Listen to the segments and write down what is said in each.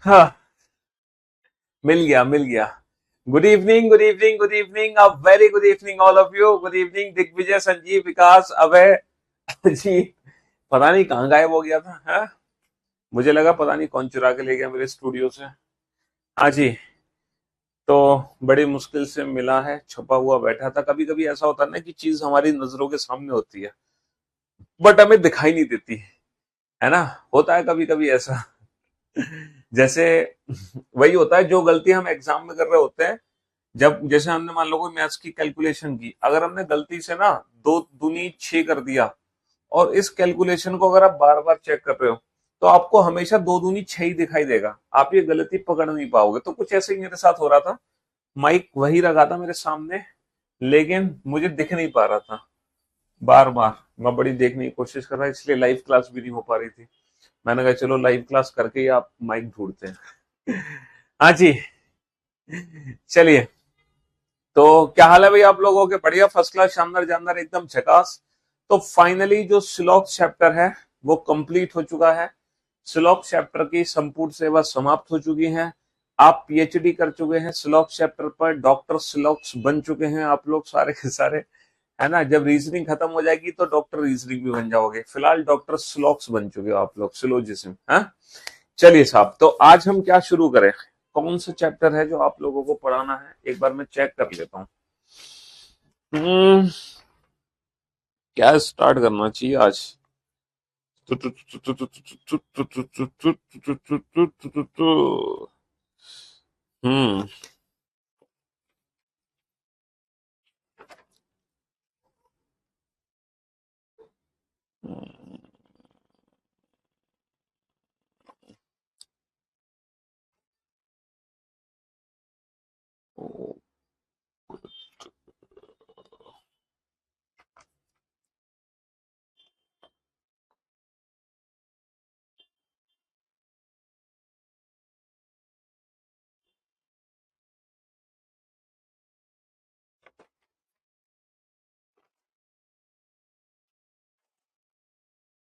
हाँ, मिल गया मिल गया। Good evening, good evening, good evening, a very good evening all of you. Good evening Digvijay, Sanjeev, Vikas, Abhay ji. पता नहीं कहाँ गायब हो गया था, है? मुझे लगा पता नहीं कौन चुरा के ले गया मेरे स्टूडियो से। हाँ जी। तो बड़ी मुश्किल से मिला है, छुपा हुआ बैठा था। कभी कभी ऐसा होता है ना कि चीज हमारी नजरों के सामने होती है बट हमें दिखाई नहीं देती, है ना? होता है कभी कभी ऐसा। जैसे वही होता है जो गलती हम एग्जाम में कर रहे होते हैं। जब जैसे हमने मान लो कोई मैथ्स की कैलकुलेशन की, अगर हमने गलती से ना दो दूनी छह कर दिया, और इस कैलकुलेशन को अगर आप बार बार चेक कर रहे हो तो आपको हमेशा दो दूनी छह ही दिखाई देगा, आप ये गलती पकड़ नहीं पाओगे। तो कुछ ऐसे ही मेरे साथ हो रहा था। माइक वही रखा था मेरे सामने, लेकिन मुझे दिख नहीं पा रहा था। बार बार मैं बड़ी देखने की कोशिश कर रहा, इसलिए लाइव क्लास भी नहीं हो पा रही थी। मैंने कहा चलो लाइव क्लास करके ही आप माइक ढूंढते हैं। हाँ जी। चलिए। तो क्या हाल है भाई आप लोगों के? बढ़िया, फर्स्ट क्लास, शानदार जानदार, एकदम झकास। तो फाइनली जो श्लोक चैप्टर है वो कंप्लीट हो चुका है। श्लोक चैप्टर की संपूर्ण सेवा समाप्त हो चुकी है। आप पीएचडी कर चुके हैं श्लोक चैप्टर पर, डॉक्टर श्लोक्स बन चुके हैं आप लोग सारे के सारे, है ना? जब रीजनिंग खत्म हो जाएगी तो डॉक्टर रीजनिंग भी बन जाओगे। फिलहाल डॉक्टर श्लोक्स बन चुके हो आप लोग, सिलोजिज्म, है। चलिए साहब, तो आज हम क्या शुरू करें? कौन सा चैप्टर है जो आप लोगों को पढ़ाना है, एक बार मैं चेक कर लेता हूँ। हम्म, क्या स्टार्ट करना चाहिए आज? हम्म।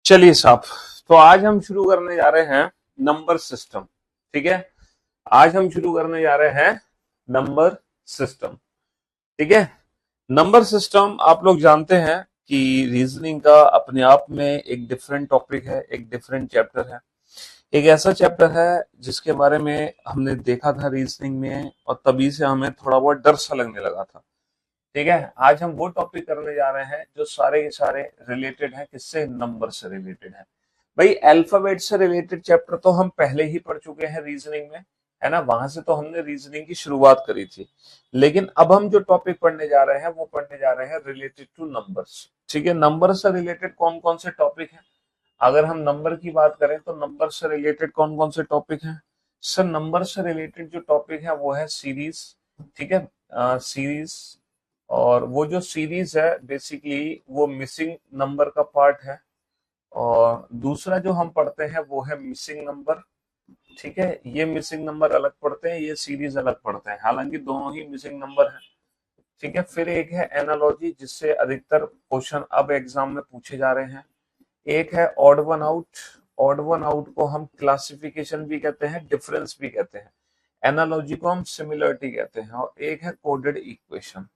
चलिए साहब, तो आज हम शुरू करने जा रहे हैं नंबर सिस्टम। ठीक है, आज हम शुरू करने जा रहे हैं नंबर सिस्टम। ठीक है। नंबर सिस्टम आप लोग जानते हैं कि रीजनिंग का अपने आप में एक डिफरेंट टॉपिक है, एक डिफरेंट चैप्टर है। एक ऐसा चैप्टर है जिसके बारे में हमने देखा था रीजनिंग में, और तभी से हमें थोड़ा बहुत डर सा लगने लगा था। ठीक है, आज हम वो टॉपिक करने जा रहे हैं जो सारे के सारे रिलेटेड है, किससे? नंबर से रिलेटेड है। भाई अल्फाबेट से रिलेटेड चैप्टर तो हम पहले ही पढ़ चुके हैं रीजनिंग में, है ना? वहां से तो हमने रीजनिंग की शुरुआत करी थी। लेकिन अब हम जो टॉपिक पढ़ने जा रहे हैं वो पढ़ने जा रहे हैं रिलेटेड टू नंबर्स। ठीक है, नंबर से रिलेटेड कौन कौन से टॉपिक हैं? अगर हम नंबर की बात करें तो नंबर से रिलेटेड कौन कौन से टॉपिक हैं? सर, नंबर से रिलेटेड जो टॉपिक है वो है सीरीज। ठीक है, सीरीज। और वो जो सीरीज है बेसिकली वो मिसिंग नंबर का पार्ट है। और दूसरा जो हम पढ़ते हैं वो है मिसिंग नंबर। ठीक है, ये मिसिंग नंबर अलग पढ़ते हैं, ये सीरीज अलग पढ़ते हैं, हालांकि दोनों ही मिसिंग नंबर है। ठीक है, फिर एक है एनालॉजी, जिससे अधिकतर क्वेश्चन अब एग्जाम में पूछे जा रहे हैं। एक है odd one out. Odd one out को हम क्लासिफिकेशन भी कहते हैं, डिफरेंस भी कहते हैं। एनालॉजी को हम सिमिलरिटी कहते हैं। और एक है कोडेड इक्वेशन।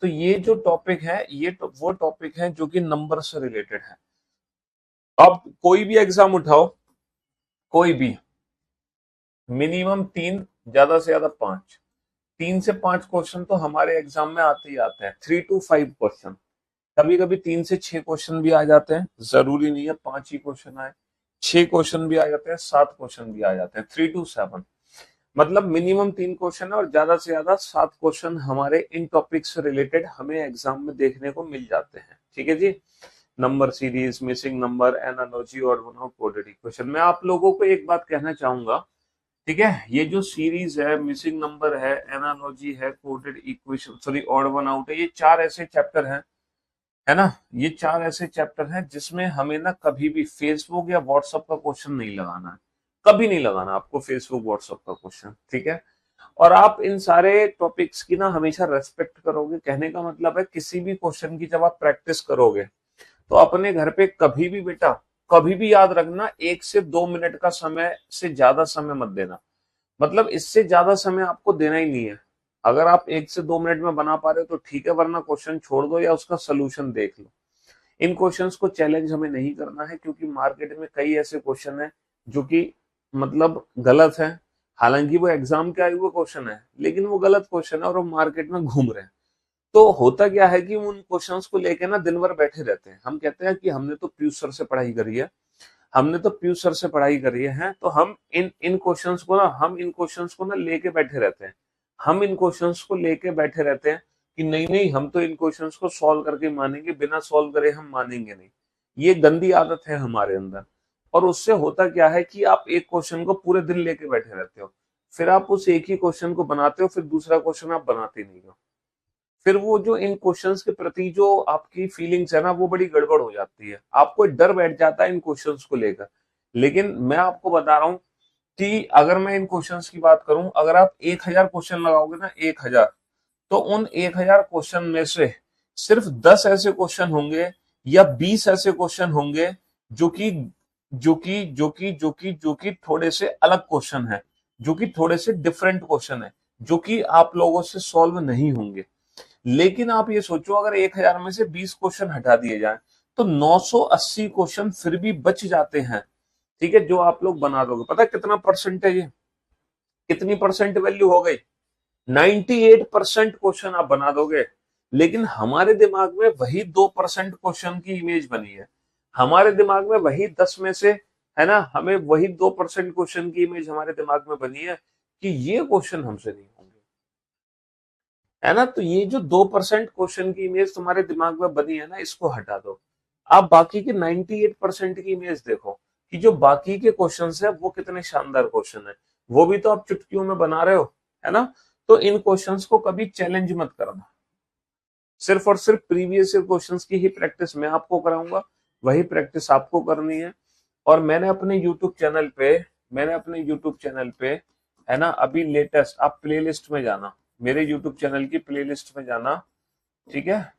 तो ये जो टॉपिक है ये वो टॉपिक है जो कि नंबर से रिलेटेड है। अब कोई भी एग्जाम उठाओ, कोई भी, मिनिमम तीन, ज्यादा से ज्यादा पांच, तीन से पांच क्वेश्चन तो हमारे एग्जाम में आते ही आते हैं, 3 to 5 क्वेश्चन। कभी कभी तीन से छह क्वेश्चन भी आ जाते हैं, जरूरी नहीं है पांच ही क्वेश्चन आए। छह क्वेश्चन भी आ जाते हैं, सात क्वेश्चन भी आ जाते हैं, 3 to 7। मतलब मिनिमम तीन क्वेश्चन है और ज्यादा से ज्यादा सात क्वेश्चन हमारे इन टॉपिक से रिलेटेड हमें एग्जाम में देखने को मिल जाते हैं। ठीक है जी। Number series, missing number, analogy और वन आउट, कोडेड इक्वेशन। मैं आप लोगों को एक बात कहना चाहूंगा। ठीक है, ये जो सीरीज है, मिसिंग नंबर है, एनालॉजी है, coded equation, sorry odd one out है, ये चार ऐसे चैप्टर हैं, है ना? ये चार ऐसे चैप्टर हैं जिसमें हमें ना कभी भी फेसबुक या व्हाट्सएप का क्वेश्चन नहीं लगाना है। कभी नहीं लगाना आपको फेसबुक व्हाट्सएप का क्वेश्चन। ठीक है, और आप इन सारे टॉपिक्स की ना हमेशा रेस्पेक्ट करोगे। कहने का मतलब है किसी भी क्वेश्चन की जब आप प्रैक्टिस करोगे तो अपने घर पे कभी भी बेटा कभी भी याद रखना 1 से 2 मिनट का समय से ज्यादा समय मत देना। मतलब इससे ज्यादा समय आपको देना ही नहीं है। अगर आप 1 से 2 मिनट में बना पा रहे हो तो ठीक है, वरना क्वेश्चन छोड़ दो या उसका सोल्यूशन देख लो। इन क्वेश्चंस को चैलेंज हमें नहीं करना है, क्योंकि मार्केट में कई ऐसे क्वेश्चन है जो कि मतलब गलत है। हालांकि वो एग्जाम के आए हुए क्वेश्चन है, लेकिन वो गलत क्वेश्चन है और वो मार्केट में घूम रहे हैं। तो होता क्या है कि उन क्वेश्चंस को लेके ना दिन भर बैठे रहते हैं। हम कहते हैं कि हमने तो पीयूष सर से पढ़ाई करी है, हमने तो पीयूष सर से पढ़ाई करी है, तो हम इन क्वेश्चंस को ना लेके बैठे रहते हैं। हम इन क्वेश्चंस को लेके बैठे रहते हैं कि नहीं नहीं, हम तो इन क्वेश्चंस को सॉल्व करके मानेंगे, बिना सॉल्व करे हम मानेंगे नहीं। ये गंदी आदत है हमारे अंदर। और उससे होता क्या है कि आप एक क्वेश्चन को पूरे दिन लेके बैठे रहते हो, फिर आप उस एक ही क्वेश्चन को बनाते हो, फिर दूसरा क्वेश्चन आप बनाते नहीं हो। फिर वो जो इन क्वेश्चंस के प्रति जो आपकी फीलिंग्स है ना, वो बड़ी गड़बड़ हो जाती है। आपको एक डर बैठ जाता है इन क्वेश्चंस को लेकर। लेकिन मैं आपको बता रहा हूं कि अगर मैं इन क्वेश्चंस की बात करूं, अगर आप 1,000 क्वेश्चन लगाओगे ना, 1,000, तो उन 1,000 क्वेश्चन में से सिर्फ 10 ऐसे क्वेश्चन होंगे या 20 ऐसे क्वेश्चन होंगे जो कि जो कि थोड़े से अलग क्वेश्चन है, जो कि थोड़े से डिफरेंट क्वेश्चन है, जो कि आप लोगों से सॉल्व नहीं होंगे। लेकिन आप ये सोचो, अगर 1,000 में से 20 क्वेश्चन हटा दिए जाए तो 980 क्वेश्चन फिर भी बच जाते हैं। ठीक है, जो आप लोग बना दोगे। पता है कितना परसेंटेज है, कितनी परसेंट वैल्यू हो गई? 98% क्वेश्चन आप बना दोगे। लेकिन हमारे दिमाग में वही 2% क्वेश्चन की इमेज बनी है। हमारे दिमाग में वही 10 में से, है ना, हमें वही 2% क्वेश्चन की इमेज हमारे दिमाग में बनी है कि ये क्वेश्चन हमसे नहीं होंगे, है ना। तो ये जो 2% क्वेश्चन की इमेज तुम्हारे दिमाग में बनी है ना, इसको हटा दो। आप बाकी के 98% की इमेज देखो कि जो बाकी के क्वेश्चन है वो कितने शानदार क्वेश्चन है। वो भी तो आप चुटकियों में बना रहे हो, है ना। तो इन क्वेश्चंस को कभी चैलेंज मत करना। सिर्फ और सिर्फ प्रीवियस ईयर क्वेश्चंस की ही प्रैक्टिस मैं आपको कराऊंगा, वही प्रैक्टिस आपको करनी है। और मैंने अपने यूट्यूब चैनल पे, है ना, अभी लेटेस्ट, आप प्लेलिस्ट में जाना, मेरे यूट्यूब चैनल की प्लेलिस्ट में जाना, ठीक है।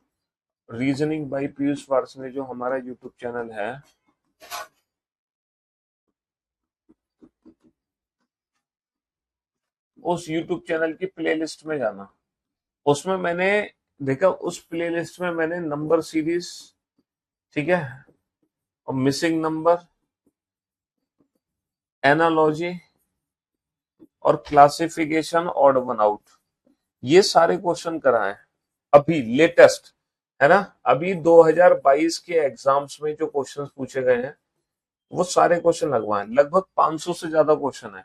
रीजनिंग बाय पीयूष वार्ष्णेय जो हमारा यूट्यूब चैनल है, उस यूट्यूब चैनल की प्लेलिस्ट में जाना। उसमें मैंने देखा, उस प्लेलिस्ट में मैंने नंबर सीरीज, ठीक है, और मिसिंग नंबर, एनालॉजी और क्लासिफिकेशन, ऑड वन आउट, ये सारे क्वेश्चन कराए अभी लेटेस्ट, है ना। अभी 2022 के एग्जाम्स में जो क्वेश्चंस पूछे गए हैं वो सारे क्वेश्चन लगवाए। लगभग 500 से ज्यादा क्वेश्चन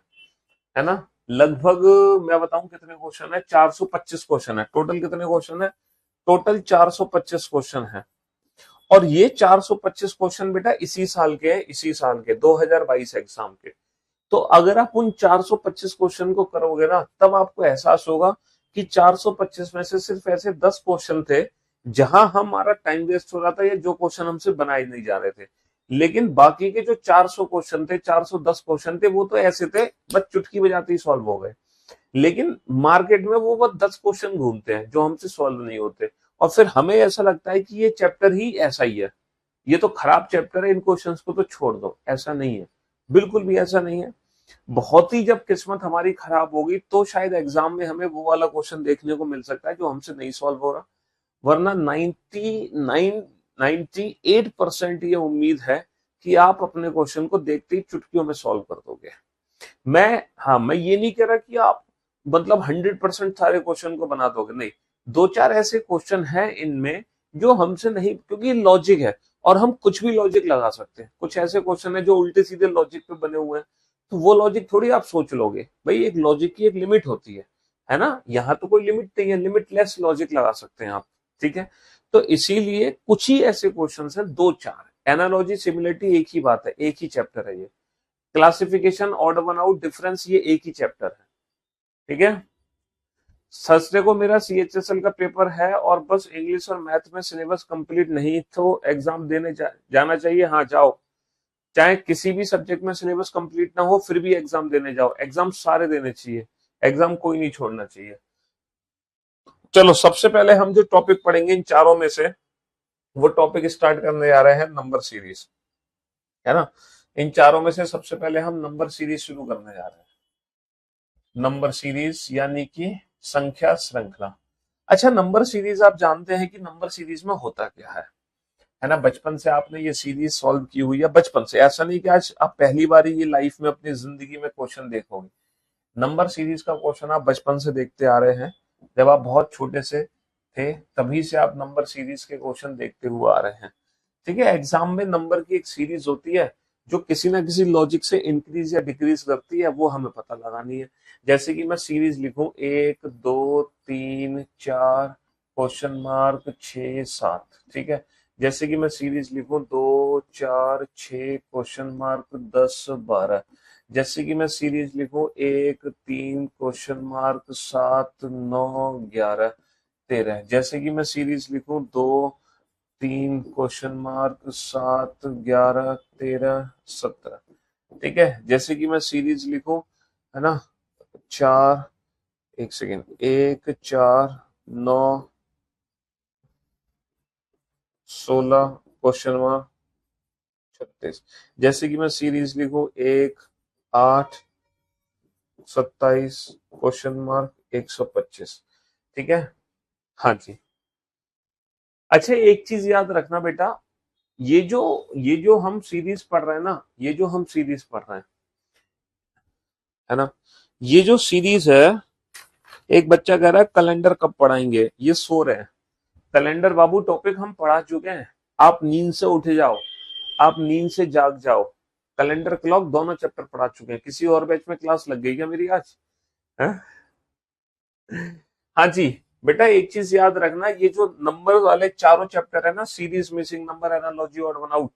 है ना। लगभग, मैं बताऊं कितने क्वेश्चन है, 425 क्वेश्चन है टोटल। कितने क्वेश्चन है टोटल? 425 क्वेश्चन है। और ये 425 क्वेश्चन बेटा इसी साल के 2022 एग्जाम के। तो अगर आप उन 425 क्वेश्चन को करोगे ना, तब आपको एहसास होगा कि 425 में से सिर्फ ऐसे 10 क्वेश्चन थे जहां हमारा टाइम वेस्ट हो रहा था, या जो क्वेश्चन हमसे बनाए नहीं जा रहे थे। लेकिन बाकी के जो 400 क्वेश्चन थे, 410 क्वेश्चन थे, वो तो ऐसे थे बस चुटकी बजाते ही सॉल्व हो गए। लेकिन मार्केट में वो बस 10 क्वेश्चन घूमते हैं जो हमसे सॉल्व नहीं होते। और फिर हमें ऐसा लगता है कि ये चैप्टर ही ऐसा ही है, ये तो खराब चैप्टर है, इन क्वेश्चंस को तो छोड़ दो। ऐसा नहीं है, बिल्कुल भी ऐसा नहीं है। बहुत ही जब किस्मत हमारी खराब होगी तो शायद एग्जाम में हमें वो वाला क्वेश्चन देखने को मिल सकता है जो हमसे नहीं सॉल्व हो रहा। वरना 98% ये उम्मीद है कि आप अपने क्वेश्चन को देखते ही चुटकियों में सॉल्व कर दोगे। मैं ये नहीं कह रहा कि आप मतलब 100% सारे क्वेश्चन को बना दोगे, नहीं। दो चार ऐसे क्वेश्चन हैं इनमें जो हमसे नहीं, क्योंकि लॉजिक है और हम कुछ भी लॉजिक लगा सकते हैं। कुछ ऐसे क्वेश्चन है जो उल्टे सीधे लॉजिक पे बने हुए हैं, तो वो लॉजिक थोड़ी आप सोच लोगे। भाई एक लॉजिक की एक लिमिट होती है ना। यहाँ तो कोई लिमिट नहीं है, लिमिटलेस लॉजिक लगा सकते हैं आप, ठीक है। तो इसीलिए कुछ ही ऐसे क्वेश्चन है, दो चार। एनालॉजी सिमिलरिटी एक ही बात है, एक ही चैप्टर है ये। Classification, odd one out, difference, ये एक ही चैप्टर है, ठीक है। थर्सडे को मेरा सीएचएसएल का पेपर है और बस इंग्लिश और मैथ में सिलेबस कंप्लीट नहीं तो एग्जाम देने जाना चाहिए। हाँ जाओ, चाहे किसी भी सब्जेक्ट में सिलेबस कंप्लीट ना हो फिर भी एग्जाम देने जाओ। एग्जाम सारे देने चाहिए, एग्जाम कोई नहीं छोड़ना चाहिए। चलो, सबसे पहले हम जो टॉपिक पढ़ेंगे इन चारों में से, वो टॉपिक स्टार्ट करने जा रहे हैं नंबर सीरीज। है ना। इन चारों में से सबसे पहले हम नंबर सीरीज शुरू करने जा रहे हैं। नंबर सीरीज यानी कि संख्या श्रृंखला। अच्छा, नंबर सीरीज आप जानते हैं कि नंबर सीरीज में होता क्या है ना। बचपन से आपने ये सीरीज सॉल्व की हुई है, बचपन से, ऐसा नहीं कि आज आप पहली बार ये लाइफ में अपनी जिंदगी में क्वेश्चन देखोगे। नंबर सीरीज का क्वेश्चन आप बचपन से देखते आ रहे हैं। जब आप बहुत छोटे से थे तभी से आप नंबर सीरीज के क्वेश्चन देखते हुए आ रहे हैं। ठीक है, एग्जाम में नंबर की एक सीरीज होती है जो किसी ना किसी लॉजिक से इंक्रीज या डिक्रीज करती है, वो हमें पता लगानी है। जैसे कि मैं सीरीज लिखूं 1 2 3 4 क्वेश्चन मार्क 6 7, ठीक है। जैसे कि मैं सीरीज लिखूं 2 4 6 क्वेश्चन मार्क 10 12। जैसे कि मैं सीरीज लिखूं 1 3 क्वेश्चन मार्क 7 9 11 13। जैसे कि मैं सीरीज लिखूं 2 3 क्वेश्चन मार्क 7 11 13 17। ठीक है, जैसे कि मैं सीरीज लिखूं, है ना, 4, 1 सेकेंड, 1 4 9 16 क्वेश्चन मार्क 36। जैसे कि मैं सीरीज लिखूं 1 8 27 क्वेश्चन मार्क 125। ठीक है, हाँ जी। अच्छा, एक चीज याद रखना बेटा, ये जो ये जो हम सीरीज पढ़ रहे हैं ना, ये जो हम सीरीज पढ़ रहे हैं, है ना, ये जो सीरीज है, एक बच्चा कह रहा है कैलेंडर कब पढ़ाएंगे, ये सो रहे हैं। कैलेंडर बाबू टॉपिक हम पढ़ा चुके हैं। आप नींद से उठ जाओ, आप नींद से जाग जाओ। कैलेंडर क्लॉक दोनों चैप्टर पढ़ा चुके हैं। किसी और बैच में क्लास लग गई क्या मेरी आज? है? हाँ जी। बेटा एक चीज याद रखना, ये जो नंबर वाले चारों चैप्टर है ना, series, missing number, analogy, odd one out,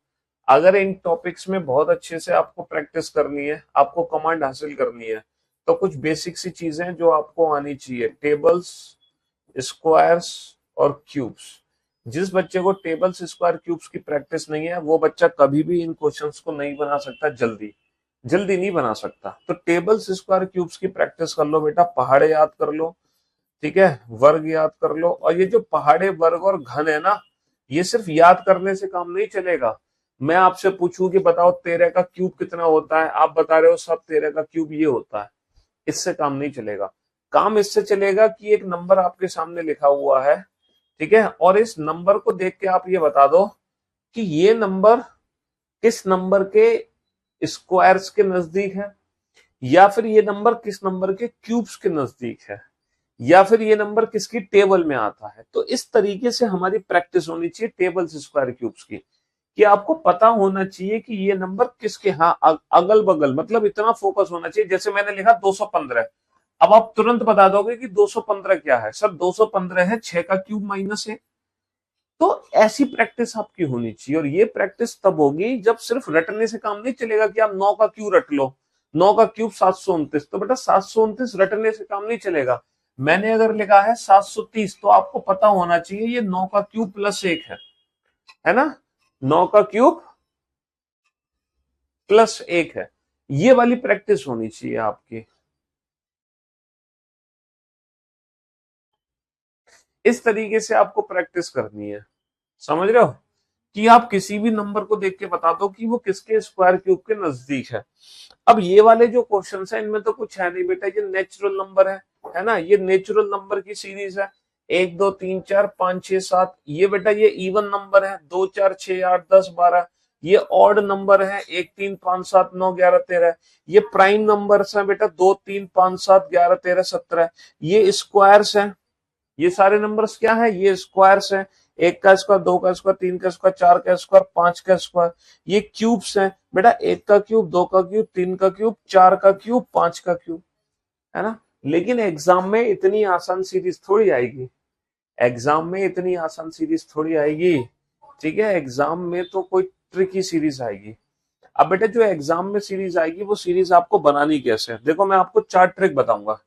अगर इन टॉपिक्स में बहुत अच्छे से आपको प्रैक्टिस करनी है, आपको कमांड हासिल करनी है, तो कुछ बेसिक सी चीजें जो आपको आनी चाहिए, टेबल्स, स्क्वायर्स और क्यूब्स। जिस बच्चे को टेबल्स, स्क्वायर, क्यूब्स की प्रैक्टिस नहीं है, वो बच्चा कभी भी इन क्वेश्चंस को नहीं बना सकता, जल्दी जल्दी नहीं बना सकता। तो टेबल्स, स्क्वायर, क्यूब्स की प्रैक्टिस कर लो बेटा, पहाड़े याद कर लो, ठीक है, वर्ग याद कर लो। और ये जो पहाड़े, वर्ग और घन है ना, ये सिर्फ याद करने से काम नहीं चलेगा। मैं आपसे पूछूं कि बताओ 13 का क्यूब कितना होता है, आप बता रहे हो सब 13 का क्यूब ये होता है, इससे काम नहीं चलेगा। काम इससे चलेगा कि एक नंबर आपके सामने लिखा हुआ है, ठीक है, और इस नंबर को देख के आप ये बता दो कि ये नंबर किस नंबर के स्क्वायर्स के नजदीक है, या फिर ये नंबर किस नंबर के क्यूब्स के नजदीक है, या फिर ये नंबर किसकी टेबल में आता है। तो इस तरीके से हमारी प्रैक्टिस होनी चाहिए टेबल्स, स्क्वायर, क्यूब्स की, कि आपको पता होना चाहिए कि ये नंबर किसके, हाँ, अगल बगल, मतलब इतना फोकस होना चाहिए। जैसे मैंने लिखा 215, अब आप तुरंत बता दोगे कि 215 क्या है, सर 215 है 6 का क्यूब माइनस 1। तो ऐसी प्रैक्टिस आपकी होनी चाहिए, और ये प्रैक्टिस तब होगी जब सिर्फ रटने से काम नहीं चलेगा कि आप 9 का क्यूब रट लो, 9 का क्यूब 729। तो बेटा 729 रटने से काम नहीं चलेगा। मैंने अगर लिखा है 730, तो आपको पता होना चाहिए ये 9 का क्यूब प्लस 1 है ना, 9 का क्यूब प्लस 1 है। ये वाली प्रैक्टिस होनी चाहिए आपकी। इस तरीके से आपको प्रैक्टिस करनी है, समझ रहे हो, कि आप किसी भी नंबर को देख के बता दो कि वो किसके स्क्वायर क्यूब के नजदीक है। अब ये वाले जो क्वेश्चन है, इनमें तो कुछ है नहीं बेटा, ये नेचुरल नंबर है ना, ये नेचुरल नंबर की सीरीज है। 1 2 3 4 5 6 7, ये बेटा ये इवन नंबर है, 2 4 6 8 10 12। ये ऑड नंबर है, 1 3 5 7 9 11 13। ये प्राइम नंबर्स हैं बेटा, 2 3 5 7 11 13 17। ये स्क्वायर्स हैं, ये सारे नंबर्स क्या है, ये स्क्वायर्स हैं। 1 का स्क्वायर, 2 का स्क्वायर, 3 का स्क्वायर, 4 का स्क्वायर, 5 का स्क्वायर। ये क्यूब्स हैं बेटा, 1 का क्यूब, 2 का क्यूब, 3 का क्यूब, 4 का क्यूब, 5 का क्यूब, है ना। लेकिन एग्जाम में इतनी आसान सीरीज थोड़ी आएगी, एग्जाम में इतनी आसान सीरीज थोड़ी आएगी, ठीक है। एग्जाम में तो कोई ट्रिकी सीरीज आएगी। अब बेटा जो एग्जाम में सीरीज आएगी, वो सीरीज आपको बनानी कैसे है, देखो मैं आपको 4 ट्रिक बताऊंगा,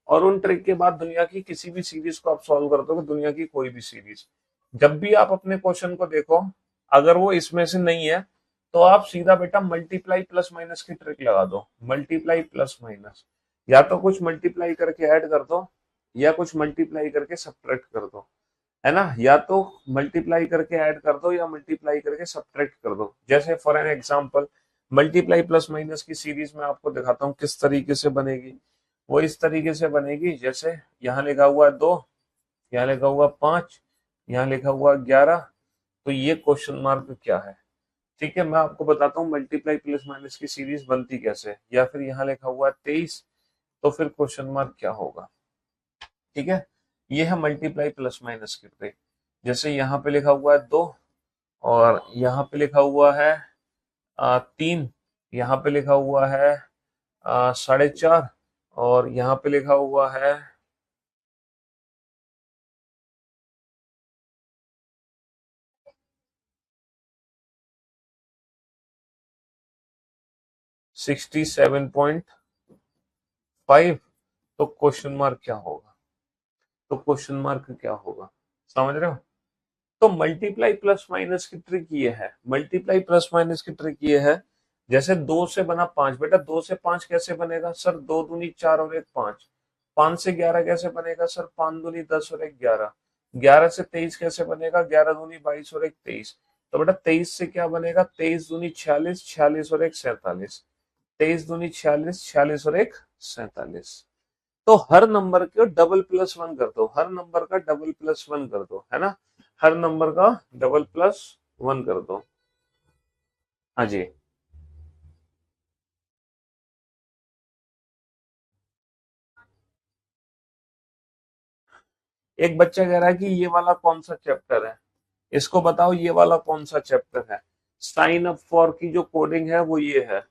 और उन ट्रिक के बाद दुनिया की किसी भी सीरीज को आप सॉल्व कर दोगे, दुनिया की कोई भी सीरीज। जब भी आप अपने क्वेश्चन को देखो, अगर वो इसमें से नहीं है, तो आप सीधा बेटा मल्टीप्लाई प्लस माइनस की ट्रिक लगा दो। मल्टीप्लाई प्लस माइनस, या तो कुछ मल्टीप्लाई करके ऐड कर दो, या कुछ मल्टीप्लाई करके सब्ट्रैक्ट कर दो। है ना, या तो मल्टीप्लाई करके ऐड कर दो या मल्टीप्लाई करके सब्ट्रैक्ट कर दो। जैसे for an example multiply plus minus की सीरीज में आपको दिखाता हूँ किस तरीके से बनेगी। वो इस तरीके से बनेगी, जैसे यहाँ लिखा हुआ है 2, यहाँ लिखा हुआ 5, यहाँ लिखा हुआ 11, तो ये क्वेश्चन मार्क क्या है। ठीक है, मैं आपको बताता हूँ मल्टीप्लाई प्लस माइनस की सीरीज बनती कैसे। या फिर यहाँ लिखा हुआ है 23, तो फिर क्वेश्चन मार्क क्या होगा। ठीक है, ये है मल्टीप्लाई प्लस माइनस की ट्रिक। जैसे यहाँ पे लिखा हुआ है 2, और यहाँ पे लिखा हुआ है 3, यहाँ पे लिखा हुआ है 4.5, और यहाँ पे लिखा हुआ है 67.5। तो क्वेश्चन मार्क क्या होगा, तो क्वेश्चन मार्क क्या होगा, समझ रहे हो। तो मल्टीप्लाई प्लस माइनस की ट्रिक ये है, मल्टीप्लाई प्लस माइनस की ट्रिक ये है। जैसे 2 से बना 5, बेटा 2 से 5 कैसे बनेगा सर, 2 दूनी 4 और 1 5। 5 से 11 कैसे बनेगा सर, 5 दूनी 10 और 1 11। 11 से 23 कैसे बनेगा, 11 दूनी 22 और 1 23। तो बेटा 23 से क्या बनेगा, 23 दूनी 46, 46 और 1 47। 23 दूनी 46, 46 और 1 47। तो हर नंबर को डबल प्लस वन कर दो, हर नंबर का डबल प्लस वन कर दो, है ना, हर नंबर का डबल प्लस वन कर दो। हाँ जी, एक बच्चा कह रहा है कि ये वाला कौन सा चैप्टर है, इसको बताओ ये वाला कौन सा चैप्टर है। साइन अप फॉर की जो कोडिंग है वो ये है,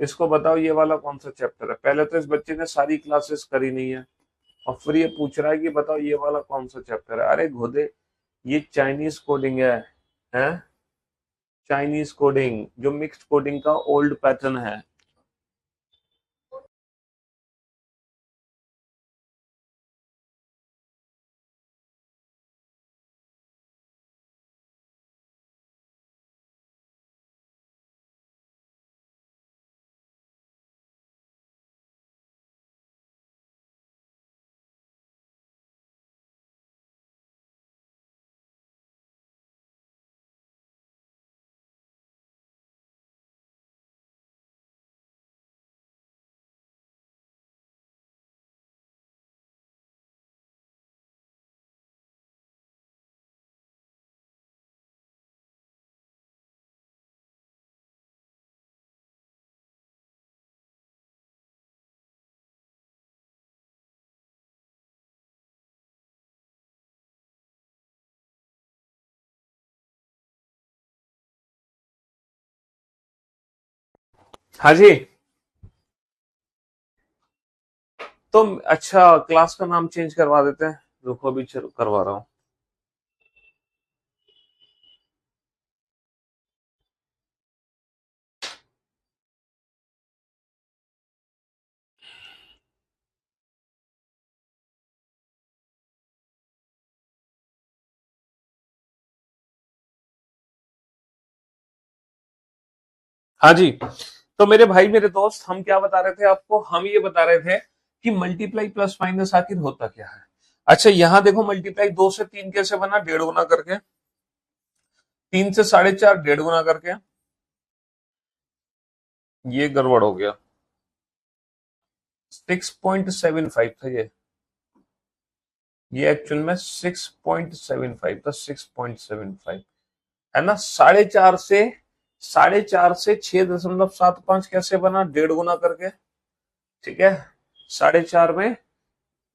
इसको बताओ ये वाला कौन सा चैप्टर है। पहले तो इस बच्चे ने सारी क्लासेस करी नहीं है, और फिर ये पूछ रहा है कि बताओ ये वाला कौन सा चैप्टर है। अरे घोदे, ये चाइनीज कोडिंग है चाइनीज कोडिंग, जो मिक्स्ड कोडिंग का ओल्ड पैटर्न है। हाँ जी, तो अच्छा क्लास का नाम चेंज करवा देते हैं, रुको अभी करवा रहा हूँ। हाँ जी, तो मेरे भाई मेरे दोस्त, हम क्या बता रहे थे आपको, हम ये बता रहे थे कि मल्टीप्लाई प्लस माइनस आखिर होता क्या है। अच्छा यहाँ देखो, मल्टीप्लाई 2 से 3 कैसे बना, 1.5 गुना करके। 3 से 4.5, 1.5 गुना करके। ये गड़बड़ हो गया, 6.75 था ये एक्चुअल में 6.75 था, 6.75, है ना। 4.5 से 6.75 कैसे बना, 1.5 गुना करके। ठीक है, 4.5 में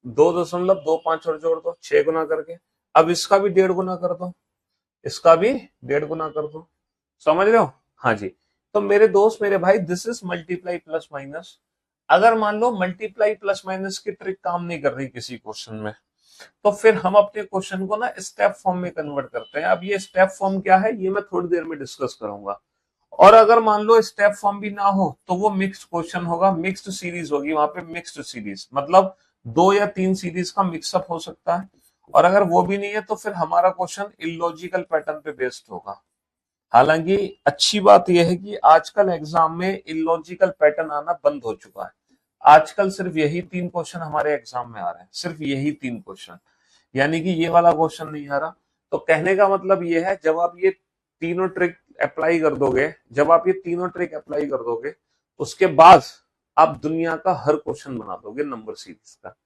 2.25 और जोड़ दो, 6 गुना करके। अब इसका भी 1.5 गुना कर दो, इसका भी 1.5 गुना कर दो, समझ रहे हो। हाँ जी, तो मेरे दोस्त मेरे भाई, this is multiply plus minus. अगर मान लो मल्टीप्लाई प्लस माइनस की ट्रिक काम नहीं कर रही किसी क्वेश्चन में, तो फिर हम अपने क्वेश्चन को ना स्टेप फॉर्म में कन्वर्ट करते हैं। अब ये स्टेप फॉर्म क्या है, ये मैं थोड़ी देर में डिस्कस करूंगा। और अगर मान लो स्टेप फॉर्म भी ना हो, तो वो मिक्स्ड क्वेश्चन होगा, मिक्स्ड सीरीज होगी वहां पे। मिक्स्ड सीरीज मतलब 2 या 3 सीरीज का मिक्सअप हो सकता है। और अगर वो भी नहीं है, तो फिर हमारा क्वेश्चन इलॉजिकल पैटर्न पे बेस्ड होगा। हालांकि अच्छी बात यह है कि आजकल एग्जाम में इलॉजिकल पैटर्न आना बंद हो चुका है। आजकल सिर्फ यही 3 क्वेश्चन हमारे एग्जाम में आ रहे हैं, सिर्फ यही 3 क्वेश्चन। यानी कि ये वाला क्वेश्चन नहीं आ रहा। तो कहने का मतलब ये है, जब आप ये तीनों ट्रिक अप्लाई कर दोगे, जब आप ये तीनों ट्रिक अप्लाई कर दोगे, उसके बाद आप दुनिया का हर क्वेश्चन बना दोगे नंबर सीरीज का।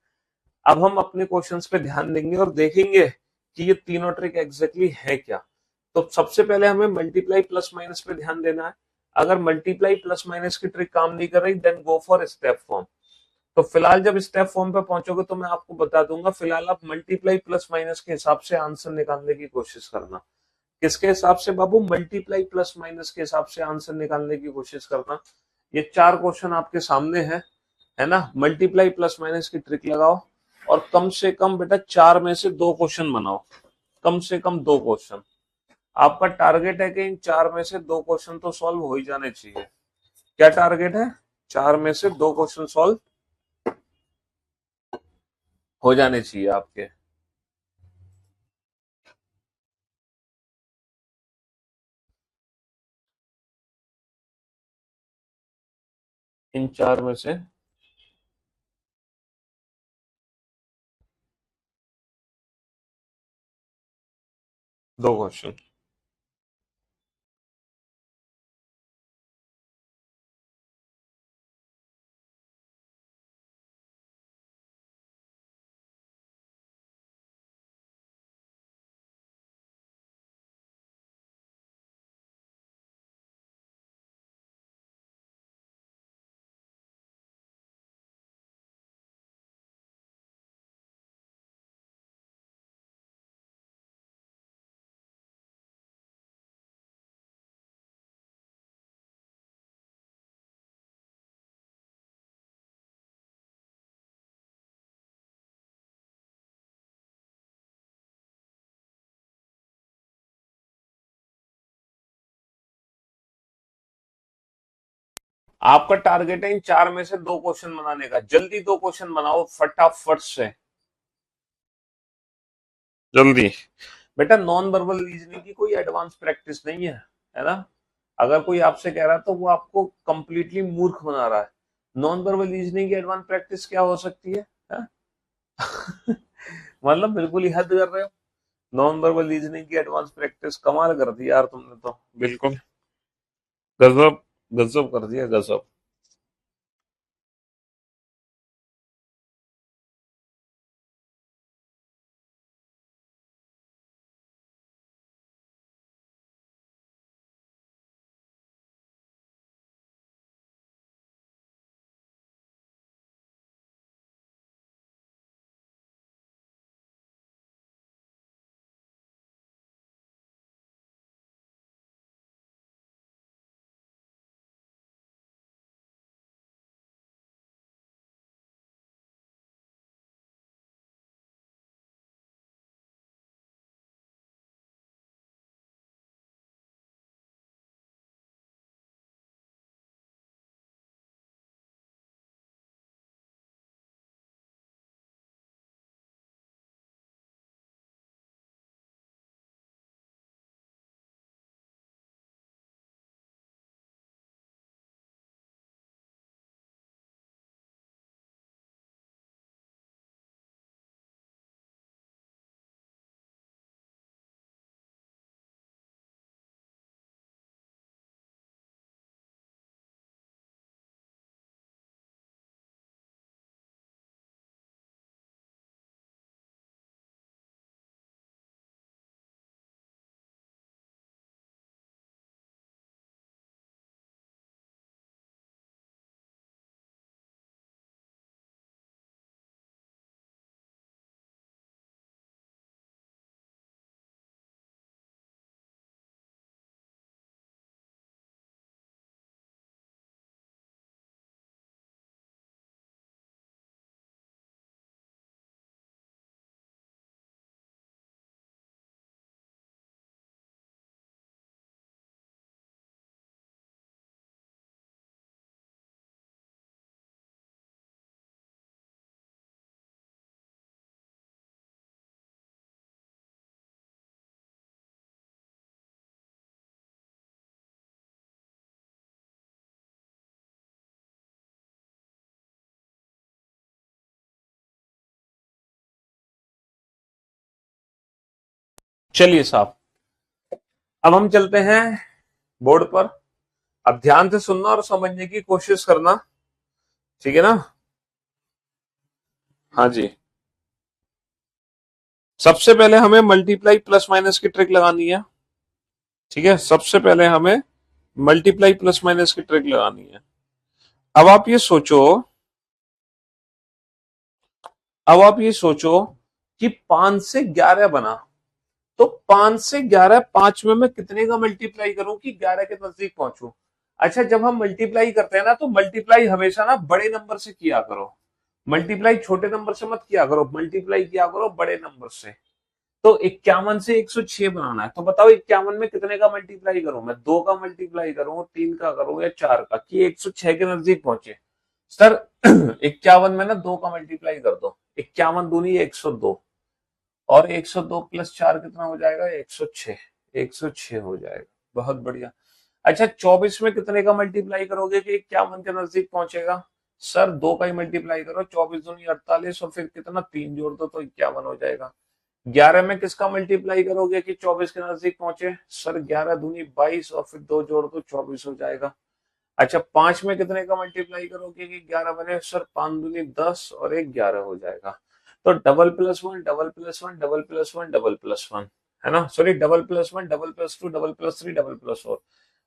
अब हम अपने क्वेश्चंस पे ध्यान देंगे और देखेंगे कि ये तीनों ट्रिक एग्जैक्टली है क्या। तो सबसे पहले हमें मल्टीप्लाई प्लस माइनस पे ध्यान देना है। अगर मल्टीप्लाई प्लस माइनस की ट्रिक काम नहीं कर रही, then go for step form. तो फिलहाल जब स्टेप फॉर्म पे पहुंचोगे तो मैं आपको बता दूंगा, फिलहाल आप मल्टीप्लाई प्लस माइनस के हिसाब से आंसर निकालने की कोशिश करना। किसके हिसाब से बाबू? मल्टीप्लाई प्लस माइनस के हिसाब से आंसर निकालने की कोशिश करना। ये चार क्वेश्चन आपके सामने है ना? मल्टीप्लाई प्लस माइनस की ट्रिक लगाओ और कम से कम बेटा चार में से दो क्वेश्चन बनाओ। कम से कम दो क्वेश्चन। आपका टारगेट है कि इन चार में से दो क्वेश्चन तो सॉल्व हो ही जाने चाहिए। क्या टारगेट है? चार में से दो क्वेश्चन सॉल्व हो जाने चाहिए आपके। इन चार में से दो क्वेश्चन। आपका टारगेट है इन चार में से दो क्वेश्चन बनाने का। जल्दी दो क्वेश्चन बनाओ फटाफट से। जल्दी। बेटा नॉन वर्बल रीजनिंग की कोई एडवांस प्रैक्टिस नहीं है ना? अगर कोई आपसे कह रहा है तो वो आपको कंप्लीटली मूर्ख बना रहा है। नॉन वर्बल रीजनिंग की एडवांस प्रैक्टिस क्या हो सकती है? मतलब बिल्कुल ही हद कर रहे हो। नॉन वर्बल रीजनिंग की एडवांस प्रैक्टिस कमाल कर दी यार तुमने तो। बिल्कुल गजब। गजब कर दिया, गजब। चलिए साहब, अब हम चलते हैं बोर्ड पर। अब ध्यान से सुनना और समझने की कोशिश करना, ठीक है ना? हाँ जी। सबसे पहले हमें मल्टीप्लाई प्लस माइनस की ट्रिक लगानी है। ठीक है, सबसे पहले हमें मल्टीप्लाई प्लस माइनस की ट्रिक लगानी है। अब आप ये सोचो, अब आप ये सोचो कि 5 से 11 बना, तो 5 से 11, 5 में मैं कितने का मल्टीप्लाई करूं कि 11 के नजदीक पहुंचूं? अच्छा, जब हम मल्टीप्लाई करते हैं ना, तो मल्टीप्लाई हमेशा ना बड़े नंबर से किया करो। मल्टीप्लाई छोटे नंबर से मत किया करो, मल्टीप्लाई किया करो बड़े नंबर से। तो 51 से 106 बनाना है, तो बताओ 51 में कितने का मल्टीप्लाई करूं? मैं 2 का मल्टीप्लाई करूं, 3 का करूं या 4 का, कि 106 के नजदीक पहुंचे? सर 51 में ना 2 का मल्टीप्लाई कर दो, 51 दूनी 102, और 102 प्लस 4 कितना हो जाएगा? 106। 106 हो जाएगा, बहुत बढ़िया। अच्छा, 24 में कितने का मल्टीप्लाई करोगे कि 51 के नजदीक पहुंचेगा? सर 2 का ही मल्टीप्लाई करो, 24 दूनी 48, और फिर कितना, 3 जोड़ दो तो 51 हो जाएगा। 11 में किसका मल्टीप्लाई करोगे कि 24 के नजदीक पहुंचे? सर 11 दूनी 22, और फिर 2 जोड़ दो 24 हो जाएगा। अच्छा, 5 में कितने का मल्टीप्लाई करोगे कि 11 बने? सर 5 दूनी 10, और 1 11 हो जाएगा। तो double plus one, double plus one, double plus one, double plus one, है ना? Sorry, double plus one, double plus two, double plus three, double plus four.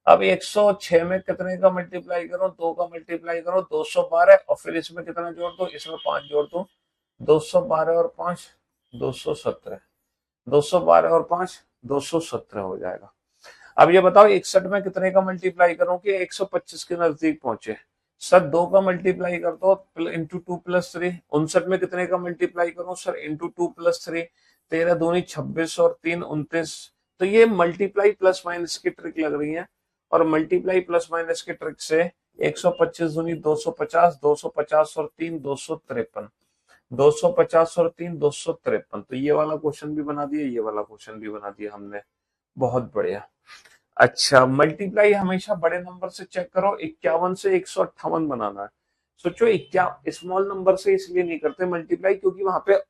अब 106 में कितने का मल्टीप्लाई करो? 2 का मल्टीप्लाई करो, 212, और फिर इसमें कितना जोड़ दो? इसमें 5 जोड़ दो, 212 और 5, 217। 212 और 5, 217 हो जाएगा। अब ये बताओ 61 में कितने का मल्टीप्लाई करूं कि 125 के नजदीक पहुंचे? सर 2 का मल्टीप्लाई कर दो, इंटू 2 प्लस 3। 59 में कितने का मल्टीप्लाई करूं? Sir into 2 plus 3। 13 दूनी 26, और 3 29। तो ये मल्टीप्लाई प्लस माइनस की ट्रिक लग रही है, और मल्टीप्लाई प्लस माइनस की ट्रिक से 125 दूनी 250, 250 और 3 253, 250 और 3 253। तो ये वाला क्वेश्चन भी बना दिया, ये वाला क्वेश्चन भी बना दिया हमने। बहुत बढ़िया। अच्छा, मल्टीप्लाई हमेशा बड़े नंबर से चेक करो। 51 से 158 बनाना है। सोचो, क्या स्मॉल नंबर से इसलिए नहीं करते मल्टीप्लाई, क्योंकि वहां पे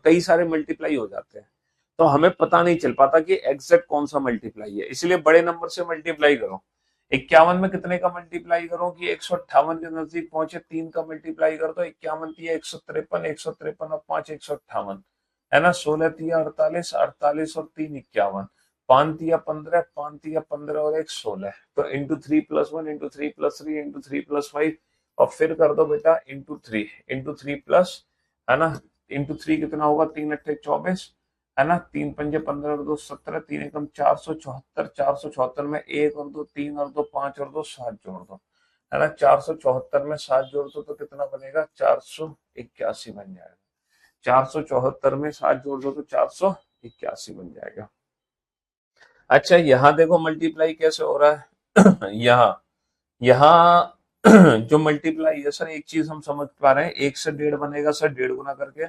कई सारे मल्टीप्लाई हो जाते हैं, तो हमें पता नहीं चल पाता कि एग्जैक्ट कौन सा मल्टीप्लाई है, इसलिए बड़े नंबर से मल्टीप्लाई करो। 51 में कितने का मल्टीप्लाई करो कि 158 के नजदीक पहुंचे? 3 का मल्टीप्लाई कर दो, 51 तिया 153, 153 और 5 158, है ना? 16 तिया 48, 48 और 3 51, 5 तिया 15, 5 तिया 15 और 1 16। तो into 3 plus 1, into 3 plus 3, into 3 plus 5, और फिर कर दो बेटा इंटू 3, इंटू 3 प्लस, है ना? इंटू 3 कितना होगा? 3 अट्ठे 24, है ना? 3 पंजे 15 और 2 17, 3 एकम 474। 474 में 1 और 2 3 और 2 5 और 2 7 जोड़ दो, है ना? 474 में 7 जोड़ दो तो कितना बनेगा? 481 बन जाएगा। 474 में 7 जोड़ दो तो 481 बन जाएगा। अच्छा, यहां देखो मल्टीप्लाई कैसे हो रहा है। यहाँ यहाँ जो मल्टीप्लाई है सर, एक चीज हम समझ पा रहे हैं, 1 से 1.5 बनेगा सर 1.5 गुना करके,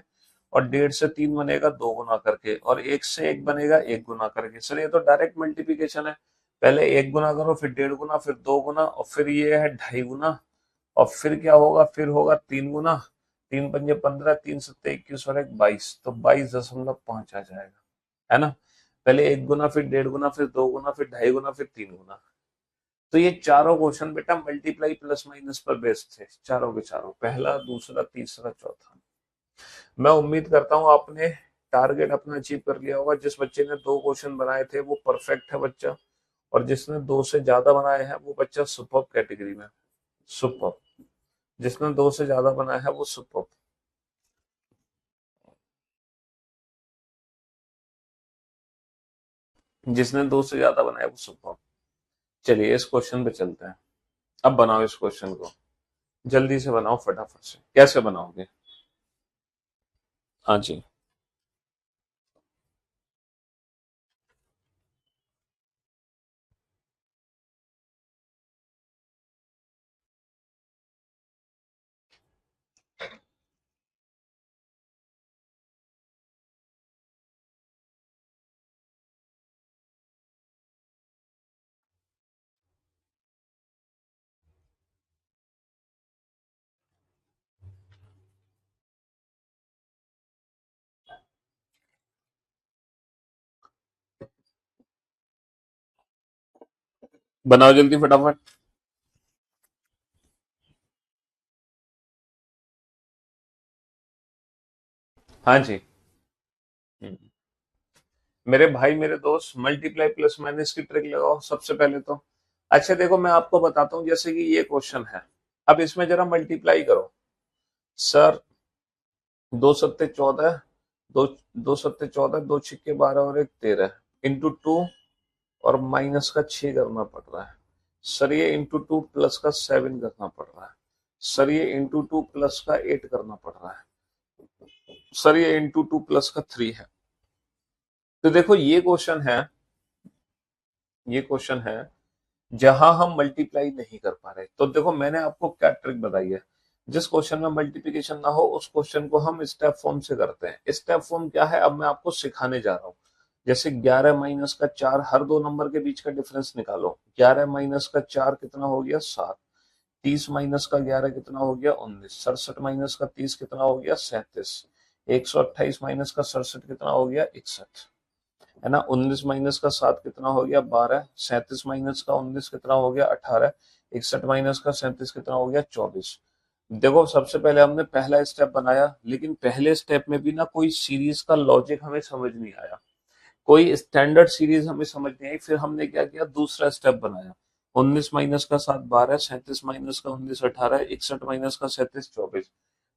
और 1.5 से 3 बनेगा 2 गुना करके, और 1 से 1 बनेगा 1 गुना करके। सर ये तो डायरेक्ट मल्टीप्लीकेशन है, पहले 1 गुना करो, फिर 1.5 गुना, फिर 2 गुना, और फिर ये है 2.5 गुना, और फिर क्या होगा? फिर होगा 3 गुना। 3 पंजे 15, 3 सत्ते 21 और 1 22, तो 22.5 आ जाएगा, है ना? पहले 1 गुना, फिर 1.5 गुना, फिर 2 गुना, फिर 2.5 गुना, फिर 3 गुना। तो ये चारों क्वेश्चन बेटा मल्टीप्लाई प्लस माइनस पर बेस्ड थे, चारों के चारों, पहला, दूसरा, तीसरा, चौथा। मैं उम्मीद करता हूं आपने टारगेट अपना अचीव कर लिया होगा। जिस बच्चे ने 2 क्वेश्चन बनाए थे वो परफेक्ट है बच्चा, और जिसने 2 से ज्यादा बनाए हैं वो बच्चा सुपर्ब कैटेगरी में। सुपर्ब। जिसने 2 से ज्यादा बनाया है वो सुपर्ब। जिसने 2 से ज्यादा बनाया वो सुपर्ब। चलिए इस क्वेश्चन पे चलते हैं। अब बनाओ इस क्वेश्चन को, जल्दी से बनाओ फटाफट से। कैसे बनाओगे? हाँ जी। बनाओ जल्दी फटाफट। हाँ जी। हम्म। मेरे भाई मेरे दोस्त, मल्टीप्लाई प्लस माइनस की ट्रिक लगाओ सबसे पहले तो। अच्छा देखो, मैं आपको बताता हूँ, जैसे कि ये क्वेश्चन है, अब इसमें जरा मल्टीप्लाई करो। सर, 2 सत्ते 14, दो 2 सत्ते 14, 2 छिक्के 12 और 1 13, इंटू 2 और माइनस का 6 करना पड़ रहा है। सर ये इंटू 2 प्लस का 7 करना पड़ रहा है। सर ये इंटू 2 प्लस का 8 करना पड़ रहा है। सर ये इंटू 2 प्लस का 3 है। तो देखो ये क्वेश्चन है जहां हम मल्टीप्लाई नहीं कर पा रहे। तो देखो मैंने आपको क्या ट्रिक बताई है, जिस क्वेश्चन में मल्टीप्लिकेशन ना हो उस क्वेश्चन को हम स्टेप फॉर्म से करते हैं। स्टेप फॉर्म क्या है, अब मैं आपको सिखाने जा रहा हूँ। जैसे 11 - 4, हर दो नंबर के बीच का डिफरेंस निकालो। 11 - 4 कितना हो गया, 7। 30 - 11 कितना हो गया, 19। 67 - 30 कितना हो गया, 37। 128 - 67 कितना हो गया, 61। है ना। 19 - 7 कितना हो गया, 12। 37 - 19 कितना हो गया, 18। 61 - 37 कितना हो गया, 24। देखो सबसे पहले हमने पहला स्टेप बनाया, लेकिन पहले स्टेप में भी ना कोई सीरीज का लॉजिक हमें समझ नहीं आया, कोई स्टैंडर्ड सीरीज हमें समझ नहीं आई। फिर हमने क्या किया, दूसरा स्टेप बनाया। 19 - 7 12, 37 - 19 18, 61 - 37 24।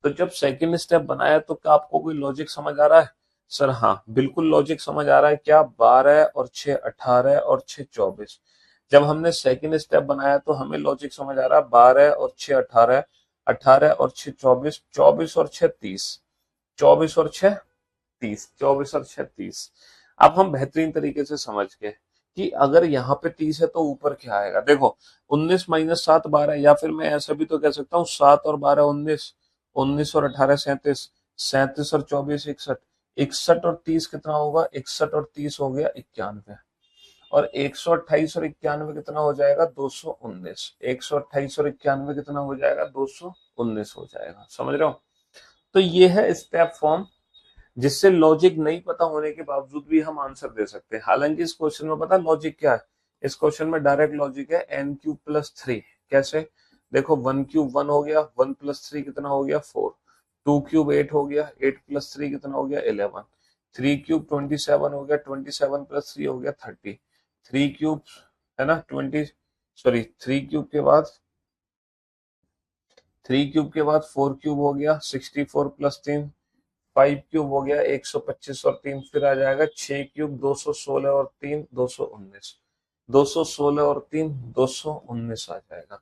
तो जब सेकंड स्टेप बनाया तो क्या आपको कोई लॉजिक समझ आ रहा है? सर हाँ, बिल्कुल लॉजिक समझ आ रहा है। क्या, 12 और 6 18 और 6 24। जब हमने सेकंड स्टेप बनाया तो हमें लॉजिक समझ आ रहा है, 12 और 6 18, 18 और 6 24, 24 और 6 30, 24 और 6 30, 24 और 6 30। अब हम बेहतरीन तरीके से समझ गए कि अगर यहाँ पे 30 है तो ऊपर क्या आएगा। देखो, 19 - 7 12, या फिर मैं ऐसा भी तो कह सकता हूँ, 7 और 12 19, 19 और 18 37, 37 और 24 61। 61 और 30 कितना होगा, 61 और 30 हो गया 91। और 128 और 91 कितना हो जाएगा, 219। 128 और 91 कितना हो जाएगा, 219 हो जाएगा। समझ रहे हो? तो ये है स्टेप फॉर्म, जिससे लॉजिक नहीं पता होने के बावजूद भी हम आंसर दे सकते हैं। हालांकि इस क्वेश्चन में पता लॉजिक क्या है, इस क्वेश्चन में डायरेक्ट लॉजिक है n³ + 3। कैसे? देखो, 1³ 1 हो गया, 1 + 3 कितना हो गया, 4। 2³ 8 हो गया, 8 + 3 कितना हो गया, 11। 3³ 27 हो गया, 27 + 3 हो गया, 30। 3³ है ना, 20, सॉरी, 3³ के बाद 4³ हो गया, 64 + 3। 5³ हो गया, 125 और 3, फिर आ जाएगा 6³ 216 और 3 219। 216 और 3 219 आ जाएगा।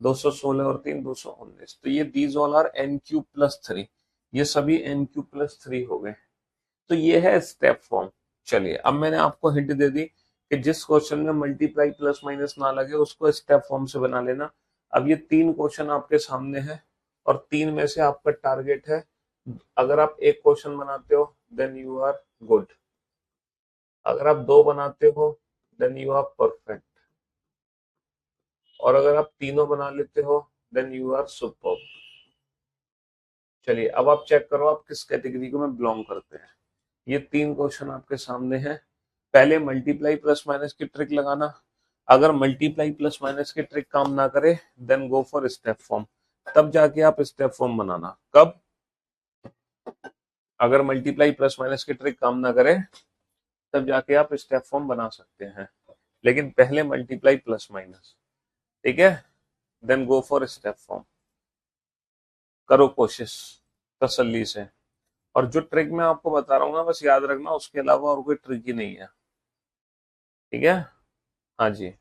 216 और 3 219। तो ये दीज ऑल आर n³ + 3। ये सभी n³ + 3 हो गए। तो ये है स्टेप फॉर्म। चलिए, अब मैंने आपको हिंट दे दी कि जिस क्वेश्चन में मल्टीप्लाई प्लस माइनस ना लगे उसको स्टेप फॉर्म से बना लेना। अब ये 3 क्वेश्चन आपके सामने है, और 3 में से आपका टारगेट है, अगर आप एक क्वेश्चन बनाते हो देन यू आर गुड, अगर आप दो बनाते हो देन यू आर परफेक्ट, और अगर आप तीनों बना लेते हो देन यू आर सुपर। चलिए, अब आप चेक करो आप किस कैटेगरी को में बिलोंग करते हैं। ये 3 क्वेश्चन आपके सामने हैं। पहले मल्टीप्लाई प्लस माइनस की ट्रिक लगाना। अगर मल्टीप्लाई प्लस माइनस की ट्रिक काम ना करे then go for step form. तब जाके आप स्टेप फॉर्म बनाना। कब? अगर मल्टीप्लाई प्लस माइनस की ट्रिक काम ना करे तब जाके आप स्टेप फॉर्म बना सकते हैं, लेकिन पहले मल्टीप्लाई प्लस माइनस। ठीक है, then go for step form. करो कोशिश तसल्ली से। और जो ट्रिक मैं आपको बता रहा हूँ ना, बस याद रखना, उसके अलावा और कोई ट्रिक ही नहीं है। ठीक है। हाँ जी।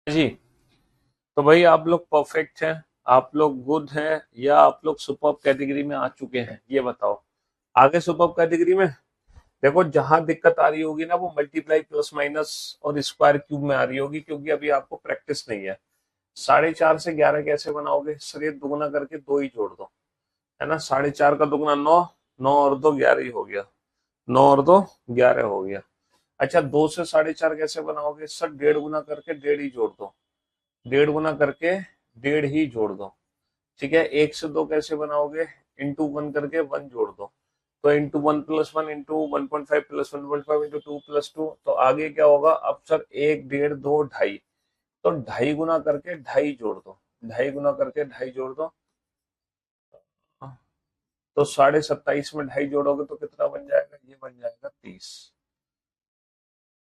जी। तो भाई आप लोग परफेक्ट हैं, आप लोग गुड हैं, या आप लोग सुपर्ब कैटेगरी में आ चुके हैं, ये बताओ। आगे सुपर्ब कैटेगरी में। देखो जहां दिक्कत आ रही होगी ना, वो मल्टीप्लाई प्लस माइनस और स्क्वायर क्यूब में आ रही होगी, क्योंकि अभी आपको प्रैक्टिस नहीं है। 4.5 से 11 कैसे बनाओगे सर? ये दुगना करके दो ही जोड़ दो, है ना। 4.5 का दुगना 9, 9 और 2 11 ही हो गया, 9 और 2 11 हो गया। अच्छा, 2 से 4.5 कैसे बनाओगे सर? 1.5 गुना करके 1.5 ही जोड़ दो, 1.5 गुना करके 1.5 ही जोड़ दो। ठीक है। 1 से 2 कैसे बनाओगे? इंटू 1 करके 1 जोड़ दो। तो इंटू 1+1 इंटू 1.5 प्लस 1.5 इंटू 2+2, तो आगे क्या होगा अब सर? 1, 1.5, 2, 2.5। तो 2.5 गुना करके 2.5 जोड़ दो, 2.5 गुना करके 2.5 जोड़ दो। तो 27.5 में 2.5 जोड़ोगे तो कितना बन जाएगा? ये बन जाएगा 30।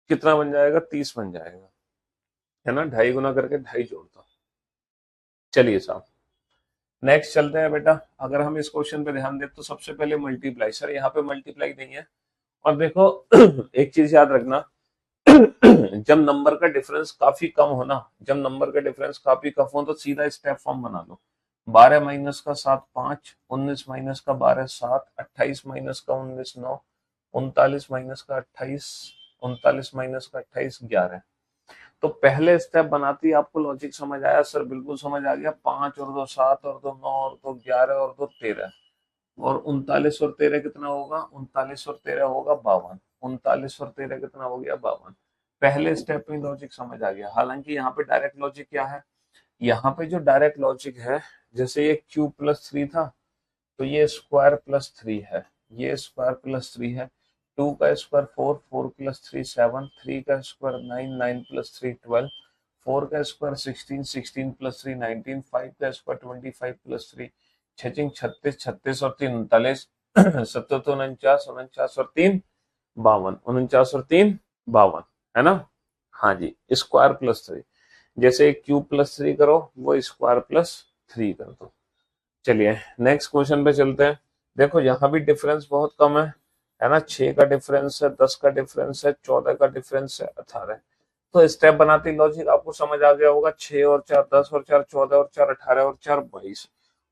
कितना बन जाएगा? 30 बन जाएगा, है ना। 2.5 गुना करके 2.5 जोड़ दो। चलिए साहब, नेक्स्ट चलते हैं बेटा। अगर हम इस क्वेश्चन पे ध्यान दें तो सबसे पहले मल्टीप्लाई, सर यहाँ पे मल्टीप्लाई नहीं है। और देखो एक चीज याद रखना, जब नंबर का डिफरेंस काफी कम हो ना, जब नंबर का डिफरेंस काफी कम हो तो सीधा स्टेप फॉर्म बना लो। 12 माइनस का 7 5, 19 माइनस का 12 7, 28 माइनस का 19 9, 39 माइनस का 28, 39 माइनस का 28 11। तो पहले स्टेप बनाते ही आपको लॉजिक समझ आया सर? बिल्कुल समझ आ गया। 5 और 2 7 और 2 9 और 2 11 और 2 13, और 39 और 13 कितना होगा? 39 और 13 होगा 52। 39 और 13 कितना हो गया? 52। पहले स्टेप में लॉजिक समझ आ गया। हालांकि यहाँ पे डायरेक्ट लॉजिक क्या है? यहाँ पे जो डायरेक्ट लॉजिक है, जैसे ये क्यूब+3 था, तो ये स्क्वायर+3 है, ये स्क्वायर+3 है। 2 का स्क्वायर 4, 4+3 7, 3 का स्क्वायर 9, 9+3 12, 4 का स्क्वायर 16, 16+3 19, 5 का स्क्वायर 25+3 छचिंग 36, 36 और 3 39, 77 49, 49 और 3 52, 49 और 3 52, है ना। हाँ जी, स्क्वायर+3। जैसे क्यूब+3 करो, वो स्क्वायर+3 कर दो। चलिए नेक्स्ट क्वेश्चन पे चलते हैं। देखो यहाँ भी डिफरेंस बहुत कम है ना। 6 का डिफरेंस है, 10 का डिफरेंस है, 14 का डिफरेंस है, 18। तो स्टेप बनाते लॉजिक आपको समझ आ गया होगा। 6 और 4 10 और 4 14 और 4 18 और 4 22,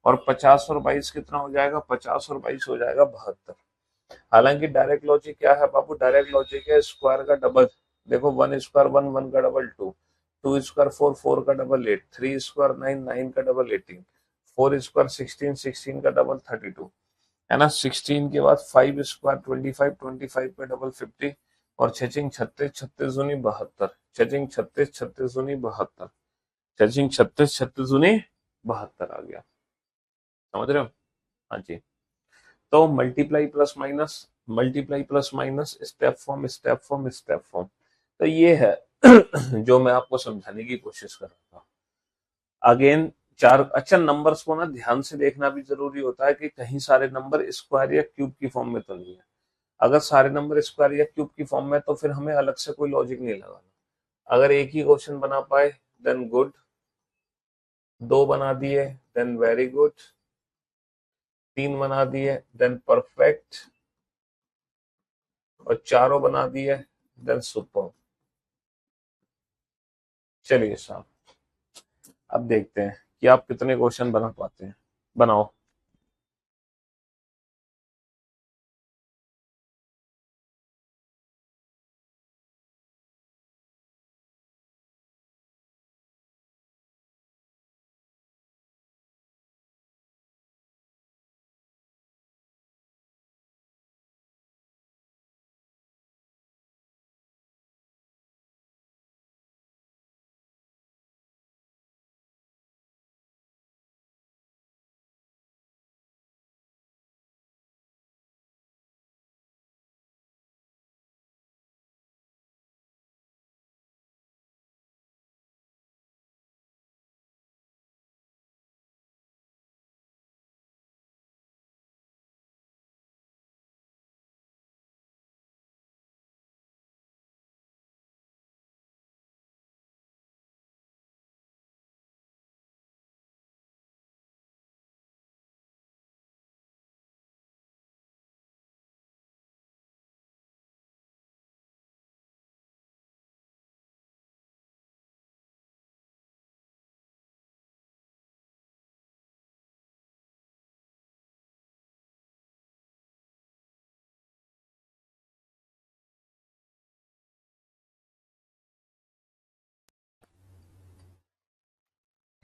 और 50 और 22 कितना हो जाएगा? 50 और 22 हो जाएगा 72। हालांकि डायरेक्ट लॉजिक क्या है बाबू? डायरेक्ट लॉजिक है स्क्वायर का डबल। देखो 1 स्क्वायर 1, 1 का डबल 2, 2 स्क्वायर 4, 4 का डबल 8, 3 स्क्वायर 9, 9 का डबल 18, 4 स्क्वायर 16, 16 का डबल 32, है ना। 16 के बाद 5 स्क्वायर 25, 25 का डबल 50, और छचिंग 36, 36 दूनी 72, छचिंग 36, 36 दूनी 72, छचिंग 36, 36 दूनी 72 आ गया। समझ रहे हो? हाँ जी। तो multiply plus minus, multiply plus minus, step form step form step form. तो ये है जो मैं आपको समझाने की कोशिश कर रहा था। अगेन चार। अच्छा, नंबर्स को ना ध्यान से देखना भी जरूरी होता है कि कहीं सारे नंबर स्क्वायर या क्यूब की फॉर्म में तो नहीं है। अगर सारे नंबर स्क्वायर या क्यूब की फॉर्म में, तो फिर हमें अलग से कोई लॉजिक नहीं लगाना। अगर एक ही क्वेश्चन बना पाए देन गुड, दो बना दिए देन वेरी गुड, तीन बना दिए देन परफेक्ट, और चारों बना दिए देन सुपर। चलिए साहब, अब देखते हैं कि आप कितने क्वेश्चन बना पाते हैं। बनाओ।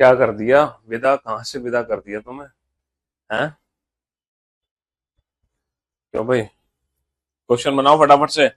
क्या कर दिया विदा, कहां से विदा कर दिया तुम्हें? हैं? क्यों भाई? क्वेश्चन बनाओ फटाफट से।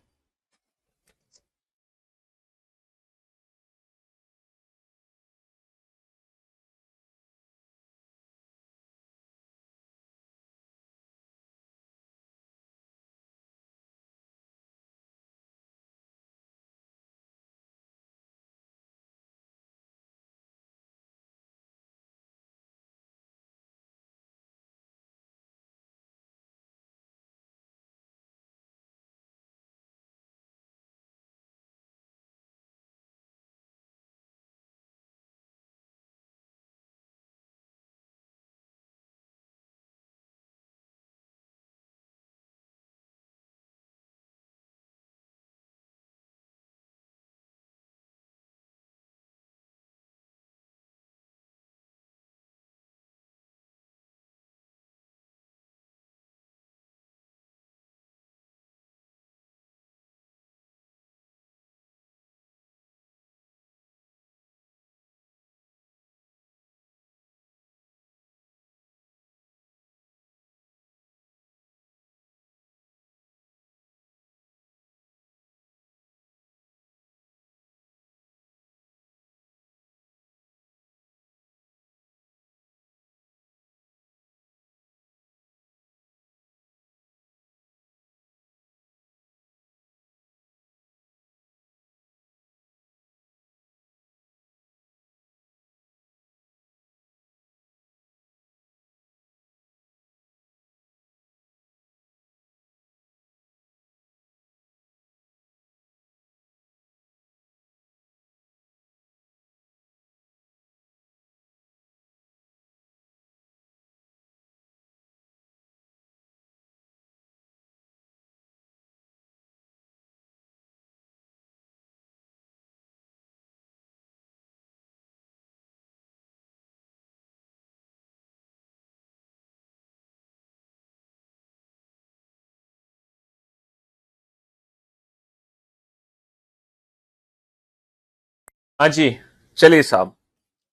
हाँ जी, चलिए साहब,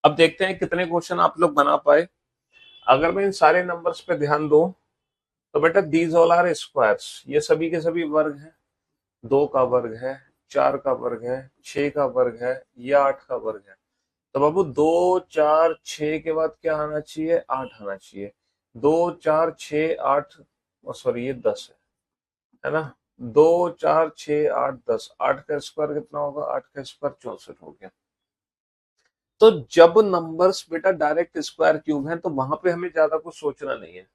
अब देखते हैं कितने क्वेश्चन आप लोग बना पाए। अगर मैं इन सारे नंबर्स पे ध्यान दूं तो बेटा दीज ऑल आर स्क्वायर्स, ये सभी के सभी वर्ग हैं। 2 का वर्ग है, 4 का वर्ग है, 6 का वर्ग है, या 8 का वर्ग है। तो बाबू 2 4 6 के बाद क्या आना चाहिए? 8 आना चाहिए। 2 4 6 8, सॉरी ये 10 है ना? 2 4 6 8 10, 8 का स्क्वायर कितना होगा? 8 का स्क्वायर 64 हो गया। तो जब नंबर्स बेटा डायरेक्ट स्क्वायर क्यूब हैं तो वहां पे हमें ज्यादा कुछ सोचना नहीं है।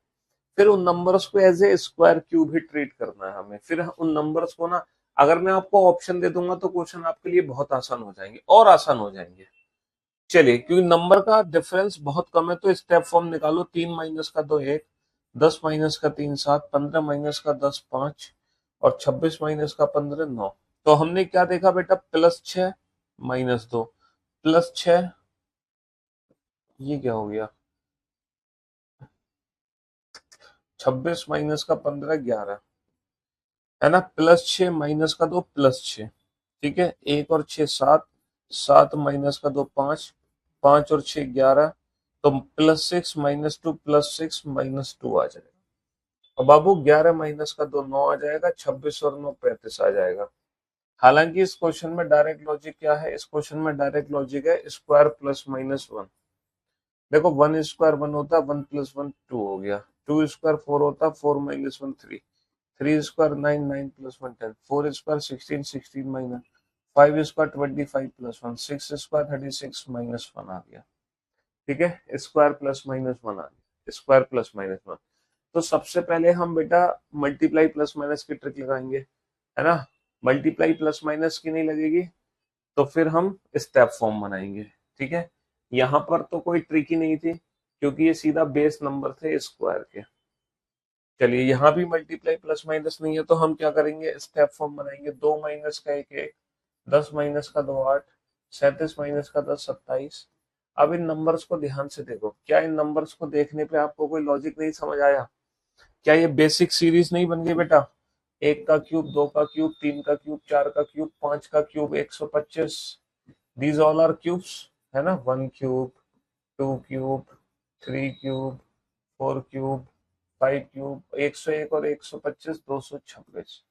फिर उन नंबर्स को एज ए स्क्वायर क्यूब ही ट्रीट करना है हमें। फिर उन नंबर्स को ना, अगर मैं आपको ऑप्शन दे दूंगा तो क्वेश्चन आपके लिए बहुत आसान हो जाएंगे, और आसान हो जाएंगे। चलिए, क्योंकि नंबर का डिफरेंस बहुत कम है तो स्टेप फॉर्म निकालो। 3 - का 2 1, 10 - का 3 7, 15 - का 10 5, और 26 - का 15 9। तो हमने क्या देखा बेटा? +6 - 2, +6, ये क्या हो गया? 26 - का 15 11, है ना? +6 - का 2 +6, ठीक है। 1 और 6 7, 7 - का 2 5, 5 और 6 11, तो +6 - 2 +6 - 2 आ जाएगा। और बाबू 11 - का 2 9 आ जाएगा, 26 और 9 35 आ जाएगा। हालांकि इस क्वेश्चन में डायरेक्ट लॉजिक क्या है? इस क्वेश्चन में डायरेक्ट लॉजिक है स्क्वायर +(-1). देखो 1 स्क्वायर 1 होता, 1 + 1 2 हो गया। 2 स्क्वायर 4 होता, 4 - 1 3। 3 स्क्वायर 9 9 + 1 10, 4 स्क्वायर 16 16 5 स्क्वायर 25 + 1, 6 स्क्वायर 36 - 1 आ गया। ठीक है, स्क्वायर +(-1) आ गया, स्क्वायर +(-1). तो सबसे पहले हम बेटा मल्टीप्लाई प्लस माइनस की ट्रिक लगाएंगे, है ना? मल्टीप्लाई प्लस माइनस की नहीं लगेगी तो फिर हम स्टेप फॉर्म बनाएंगे। ठीक है, यहाँ पर तो कोई ट्रिक ही नहीं थी क्योंकि ये सीधा बेस नंबर थे स्क्वायर के। चलिए, यहाँ भी मल्टीप्लाई प्लस माइनस नहीं है तो हम क्या करेंगे? स्टेप फॉर्म बनाएंगे। 2 - का 1 1, 10 - का 2 8, 37 - का 10 27। अब इन नंबर्स को ध्यान से देखो। क्या इन नंबर्स को देखने पे आपको कोई लॉजिक नहीं समझ आया? क्या ये बेसिक सीरीज नहीं बन गई बेटा? 1 का क्यूब, 2 का क्यूब, 3 का क्यूब, 4 का क्यूब, 5 का cube, 125। These all are cubes, है ना? 1 cube, 2 cube, 3 cube, 4 cube, 5 cube, 101 और 125, 226।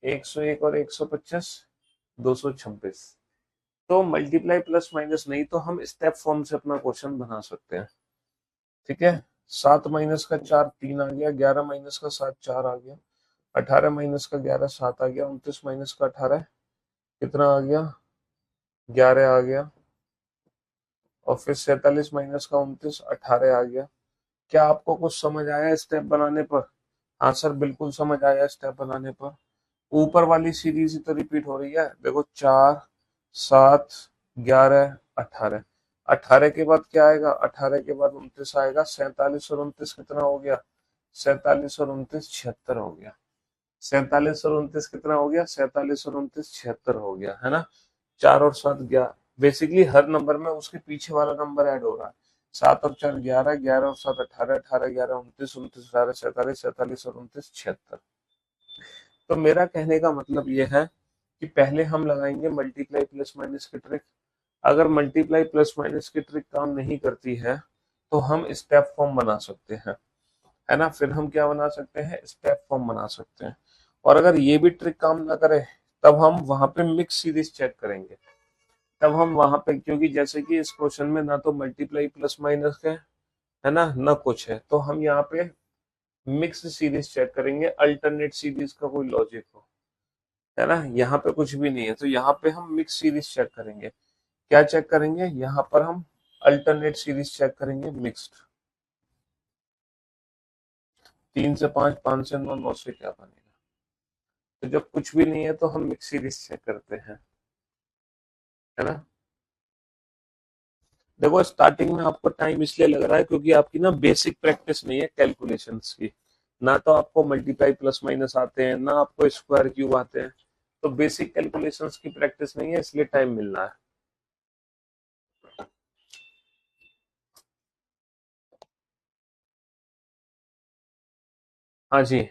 101 और 125, 226। तो मल्टीप्लाई प्लस माइनस नहीं तो हम स्टेप फॉर्म से अपना क्वेश्चन बना सकते हैं। ठीक है, 7 माइनस का 4 3 आ गया, 11 माइनस का 7 4 आ गया, 18 माइनस का 11 7 आ गया, 29 माइनस का 18 कितना आ गया, 11 आ गया, और फिर 47 माइनस का 29 18 आ गया। क्या आपको कुछ समझ आया स्टेप बनाने पर? हाँ सर बिल्कुल समझ आया स्टेप बनाने पर। ऊपर वाली सीरीज ही तो रिपीट हो रही है, देखो 4 7 11 18। 18 के बाद क्या आएगा, 18 के बाद 29 आएगा, 47 और 29 कितना हो गया, 47 और 29 76 हो गया। 47 और 29 कितना हो गया, 47 और 29 76 हो गया, है ना। 4 और 7 11। बेसिकली हर नंबर में उसके पीछे वाला नंबर ऐड हो रहा है। 7 और 4 11, 11 और 7 18, 18 11 29, 29 18 47, 47 और 29 76। तो मेरा कहने का मतलब ये है कि पहले हम लगाएंगे मल्टीप्लाई प्लस माइनस की ट्रिक। अगर मल्टीप्लाई प्लस माइनस की ट्रिक काम नहीं करती है तो हम स्टेप फॉर्म बना सकते हैं, है ना। फिर हम क्या बना सकते हैं, स्टेप फॉर्म बना सकते हैं। और अगर ये भी ट्रिक काम ना करे तब हम वहां पे मिक्स सीरीज चेक करेंगे। तब हम वहां पे, क्योंकि जैसे कि इस क्वेश्चन में ना तो मल्टीप्लाई प्लस माइनस है ना कुछ है, तो हम यहाँ पे मिक्स सीरीज चेक करेंगे, अल्टरनेट सीरीज का कोई लॉजिक हो, है ना। यहाँ पे कुछ भी नहीं है तो यहाँ पे हम मिक्स सीरीज चेक करेंगे। क्या चेक करेंगे, यहाँ पर हम अल्टरनेट सीरीज चेक करेंगे, मिक्स्ड। 3 से 5, 5 से 9, 9 से क्या बनेगा। तो जब कुछ भी नहीं है तो हम मिक्स सीरीज चेक करते हैं, है ना। देखो स्टार्टिंग में आपको टाइम इसलिए लग रहा है क्योंकि आपकी ना बेसिक प्रैक्टिस नहीं है कैलकुलेशंस की। ना तो आपको मल्टीप्लाई प्लस माइनस आते हैं, ना आपको स्क्वायर क्यूब आते हैं। तो बेसिक कैलकुलेशंस की प्रैक्टिस नहीं है, इसलिए टाइम मिल रहा है। हाँ जी।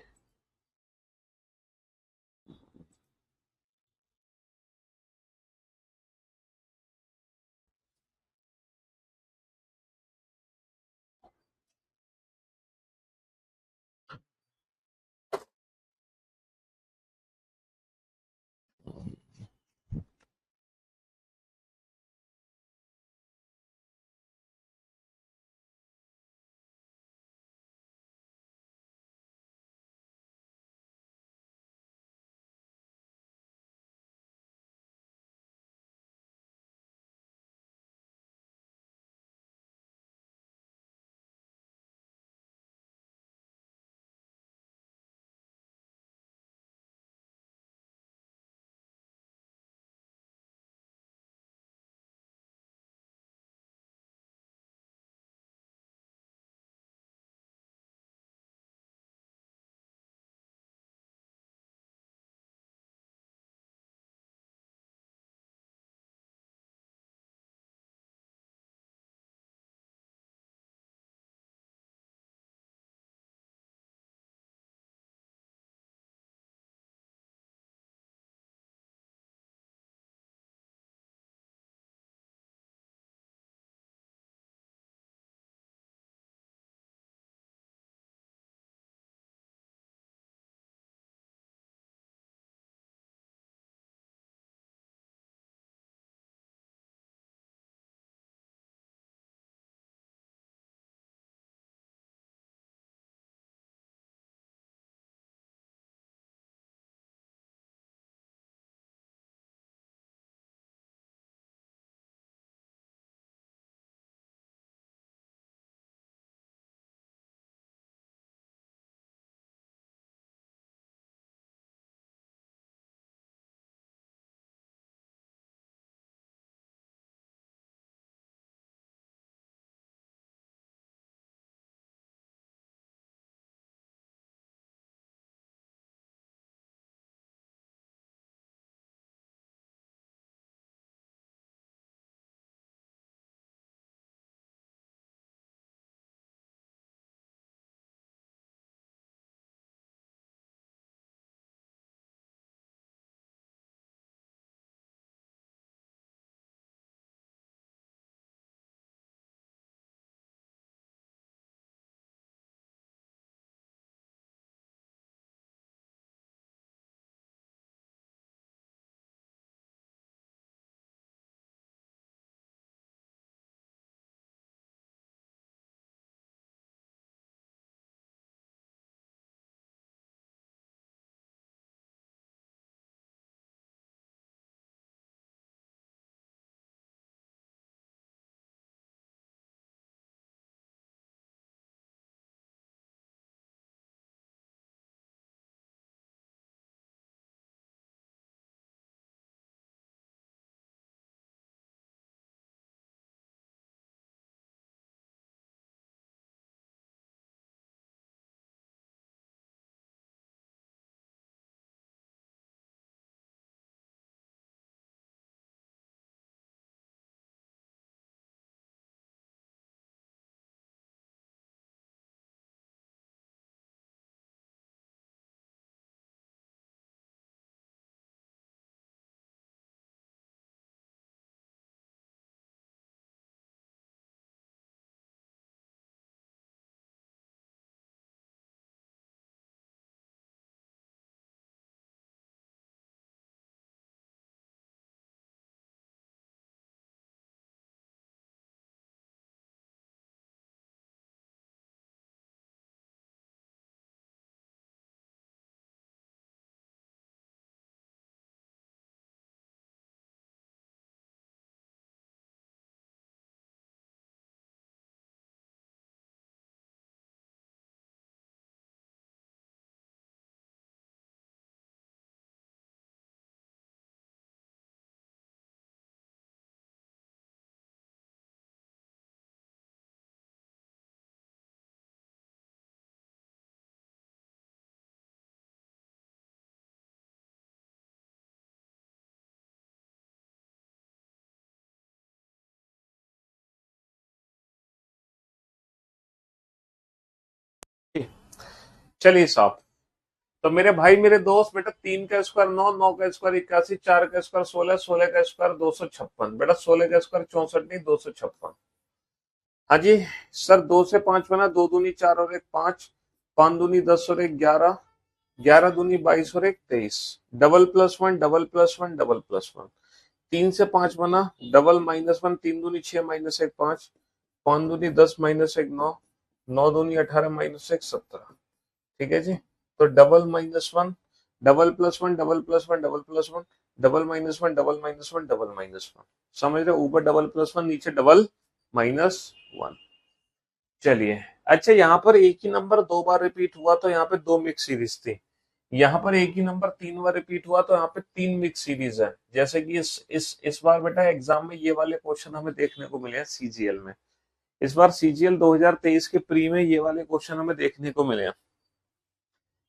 चलिए साहब, तो मेरे भाई मेरे दोस्त, बेटा 3 का स्क्वायर 9, 9 का स्क्वायर 81, 4 का स्क्वायर 16, 16 का स्क्वायर 256, बेटा 16 का स्क्वायर 64 नहीं 256। हाँ जी सर, 2 से 5 बना, 2 दूनी 4 और 1 5, 5 दूनी 10 और 1 11, 11 दूनी 22 और 1 23, double plus one double plus one double plus one. 3 से 5 बना, डबल -1, 3 दूनी 6 -1 5, 5 दूनी 10 -1 9, 9 दूनी 18 -1 17। ठीक है जी। तो double -1 double plus one double plus one double plus one, double -1 double -1 double -1। समझ रहे हो, ऊपर डबल प्लस वन नीचे डबल -1। चलिए, अच्छा यहाँ पर एक ही नंबर 2 बार रिपीट हुआ तो यहाँ पे 2 मिक्स सीरीज थी। यहाँ पर एक ही नंबर 3 बार रिपीट हुआ तो यहाँ पे 3 मिक्स सीरीज है। जैसे कि इस बार बेटा एग्जाम में ये वाले क्वेश्चन हमें देखने को मिले हैं सीजीएल में। इस बार सीजीएल 2023 के प्री में ये वाले क्वेश्चन हमें देखने को मिले हैं।